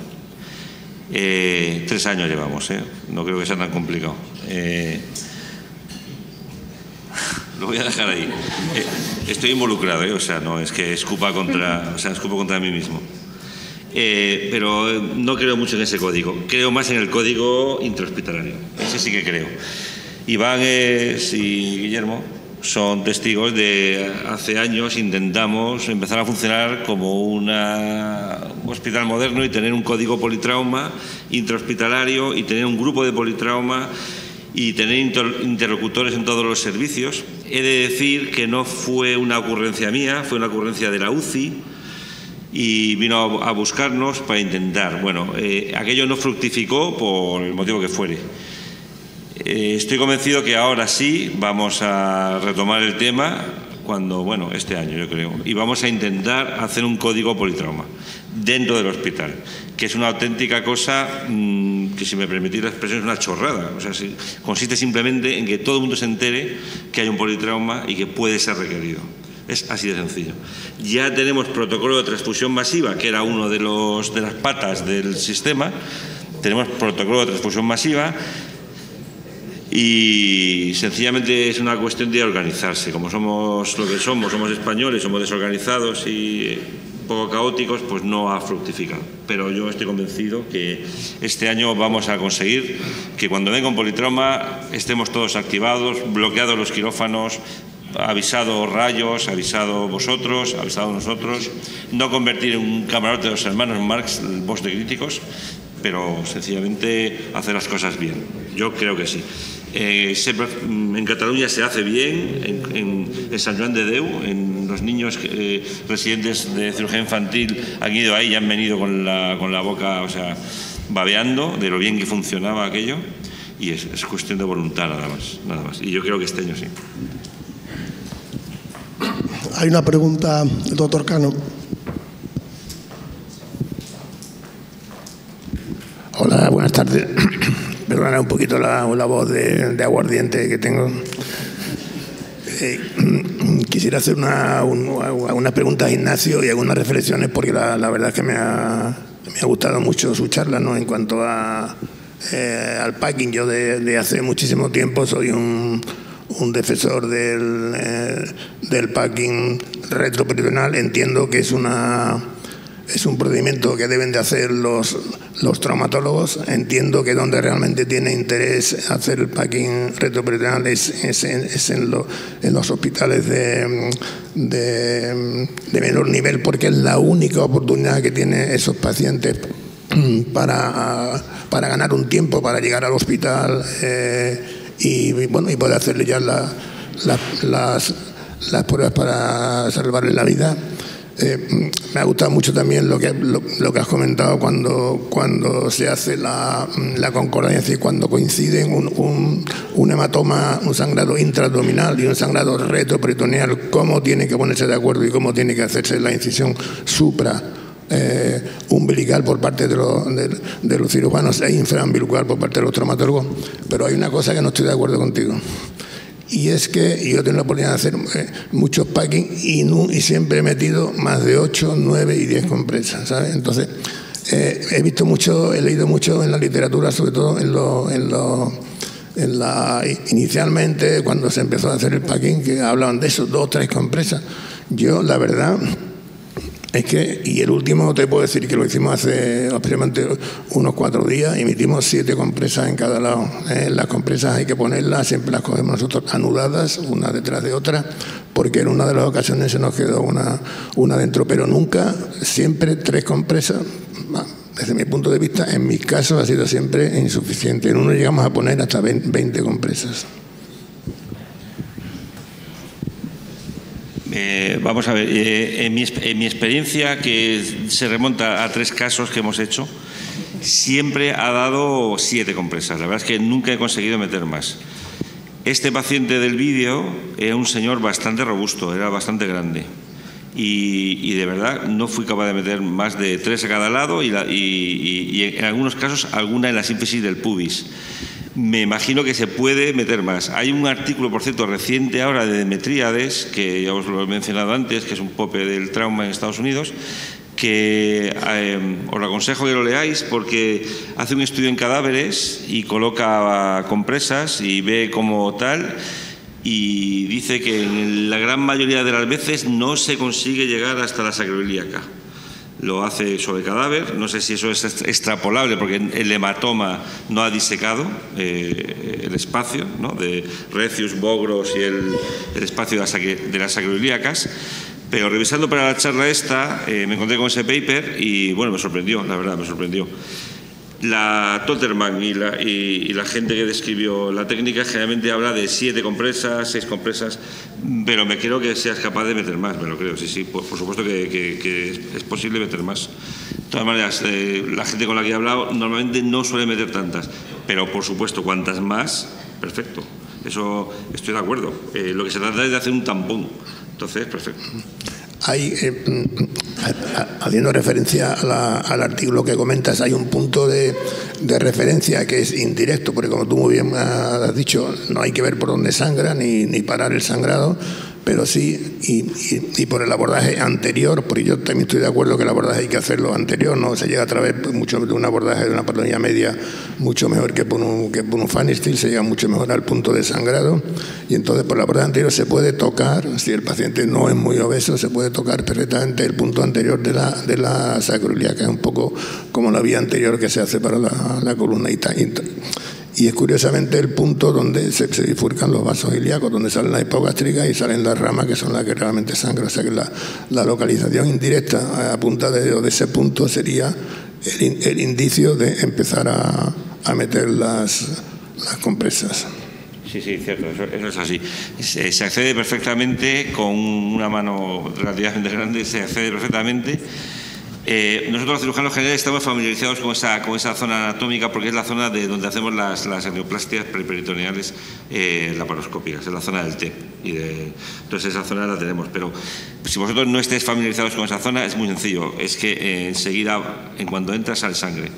3 años llevamos, no creo que sea tan complicado. Lo voy a dejar ahí. Estoy involucrado, o sea, no es que escupa contra mí mismo. pero no creo mucho en ese código. Creo más en el código intrahospitalario. Ese sí que creo. Iván y Guillermo son testigos de hace años intentamos empezar a funcionar como un hospital moderno y tener un código politrauma intrahospitalario y tener un grupo de politrauma y tener interlocutores en todos los servicios. He de decir que no fue una ocurrencia mía, fue una ocurrencia de la UCI y vino a buscarnos para intentar. Bueno, aquello no fructificó por el motivo que fuere. Estoy convencido que ahora sí vamos a retomar el tema este año yo creo, y vamos a intentar hacer un código politrauma dentro del hospital, que es una auténtica cosa que, si me permitís la expresión, es una chorrada. O sea, consiste simplemente en que todo el mundo se entere que hay un politrauma y que puede ser requerido. Es así de sencillo. Ya tenemos protocolo de transfusión masiva, que era uno de las patas del sistema. Tenemos protocolo de transfusión masiva. Y sencillamente es una cuestión de organizarse. Como somos lo que somos españoles, somos desorganizados y poco caóticos, pues no ha fructificado. Pero yo estoy convencido que este año vamos a conseguir que cuando venga un politrauma estemos todos activados, bloqueados los quirófanos, avisado Rayos, avisado vosotros, avisado nosotros, no convertir en un camarote de los hermanos Marx el boss de críticos, pero sencillamente hacer las cosas bien. Yo creo que sí. En Cataluña se hace bien, en Sant Joan de Déu, en los niños residentes de cirugía infantil han ido ahí y han venido con la boca, babeando de lo bien que funcionaba aquello, y es cuestión de voluntad nada más. Y yo creo que este año sí. Hay una pregunta del doctor Cano. Hola, buenas tardes. Perdona un poquito la voz de aguardiente que tengo. Quisiera hacer unas preguntas a Ignacio y algunas reflexiones, porque la verdad es que me ha gustado mucho su charla, ¿no? En cuanto al packing, yo de hace muchísimo tiempo soy un defensor del packing retroperitoneal. Entiendo que es un procedimiento que deben de hacer los traumatólogos. Entiendo que donde realmente tiene interés hacer el packing retroperitoneal es en los hospitales de menor nivel, porque es la única oportunidad que tienen esos pacientes para ganar un tiempo, para llegar al hospital y poder hacerle ya las pruebas para salvarle la vida. Me ha gustado mucho también lo que has comentado cuando se hace la concordancia y cuando coinciden un hematoma, un sangrado intraabdominal y un sangrado retroperitoneal, cómo tiene que ponerse de acuerdo y cómo tiene que hacerse la incisión supra umbilical por parte de los cirujanos e infraumbilical por parte de los traumatólogos. Pero hay una cosa que no estoy de acuerdo contigo. Y es que yo tengo la oportunidad de hacer muchos packing y siempre he metido más de 8, 9 y 10 compresas, ¿sabes? Entonces, he leído mucho en la literatura, sobre todo inicialmente, cuando se empezó a hacer el packing, que hablaban de eso, 2 o 3 compresas. Yo, la verdad, es que, y el último te puedo decir que lo hicimos hace aproximadamente unos 4 días, emitimos 7 compresas en cada lado. Las compresas hay que ponerlas, siempre las cogemos nosotros anudadas, una detrás de otra, porque en una de las ocasiones se nos quedó una dentro, pero nunca, siempre 3 compresas. Desde mi punto de vista, en mis casos ha sido siempre insuficiente. En uno llegamos a poner hasta 20 compresas. Vamos a ver, en mi experiencia, que se remonta a 3 casos que hemos hecho, siempre ha dado 7 compresas. La verdad es que nunca he conseguido meter más. Este paciente del vídeo era un señor bastante robusto, era bastante grande. Y de verdad no fui capaz de meter más de 3 a cada lado y en algunos casos alguna en la sínfisis del pubis. Me imagino que se puede meter más. Hay un artículo, por cierto, reciente ahora de Demetríades, que ya os lo he mencionado antes, que es un pope del trauma en Estados Unidos, que os lo aconsejo que lo leáis porque hace un estudio en cadáveres y coloca compresas y ve como tal, y dice que en la gran mayoría de las veces no se consigue llegar hasta la sacroiliaca. lo hace sobre cadáver. No sé si eso es extrapolable porque el hematoma no ha disecado el espacio, ¿no?, de recius, bogros y el espacio de las sacroiliacas. Pero revisando para la charla esta, me encontré con ese paper y bueno, me sorprendió, la verdad, me sorprendió. La Totterman y la gente que describió la técnica generalmente habla de 7 compresas, 6 compresas, pero me creo que seas capaz de meter más, me lo creo, sí, por supuesto que es posible meter más. De todas maneras, la gente con la que he hablado normalmente no suele meter tantas, pero por supuesto, cuantas más, perfecto. Eso estoy de acuerdo. Lo que se trata es de hacer un tampón, entonces, perfecto. Hay, haciendo referencia al artículo que comentas, hay un punto de referencia que es indirecto, porque como tú muy bien has dicho, no hay que ver por dónde sangra ni parar el sangrado, pero sí, y por el abordaje anterior, porque yo también estoy de acuerdo que el abordaje hay que hacerlo anterior, no se llega a través mucho de un abordaje de una patología media mucho mejor que por un Pfannenstiel, se llega mucho mejor al punto de sangrado, y entonces por el abordaje anterior se puede tocar, si el paciente no es muy obeso, se puede tocar perfectamente el punto anterior de la sacroiliaca, es un poco como la vía anterior que se hace para la columna y es curiosamente el punto donde se bifurcan los vasos ilíacos, donde salen las hipogástricas y salen las ramas que son las que realmente sangran. O sea que la localización indirecta a punta de ese punto sería el indicio de empezar a meter las compresas. Sí, cierto, eso es así. Se accede perfectamente con una mano relativamente grande, se accede perfectamente. Nosotros los cirujanos generales estamos familiarizados con esa zona anatómica porque es la zona de donde hacemos las angioplastias periperitoneales laparoscópicas, es la zona del TEP. Entonces esa zona la tenemos, pero si vosotros no estéis familiarizados con esa zona es muy sencillo, es que enseguida, en cuanto entras sale sangre.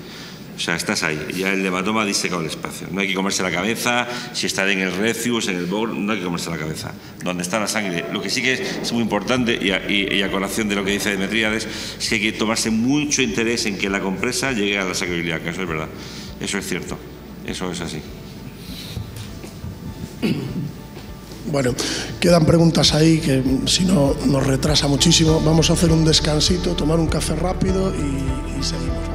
O sea, estás ahí, ya el hematoma ha disecado el espacio. No hay que comerse la cabeza, si está en el recius, en el bogro, no hay que comerse la cabeza. Donde está la sangre. Lo que sí que es muy importante, y a colación de lo que dice Demetríades, es que hay que tomarse mucho interés en que la compresa llegue a la sacroiliaca. Eso es verdad, eso es cierto, eso es así. Bueno, quedan preguntas ahí que si no nos retrasa muchísimo. Vamos a hacer un descansito, tomar un café rápido y seguimos.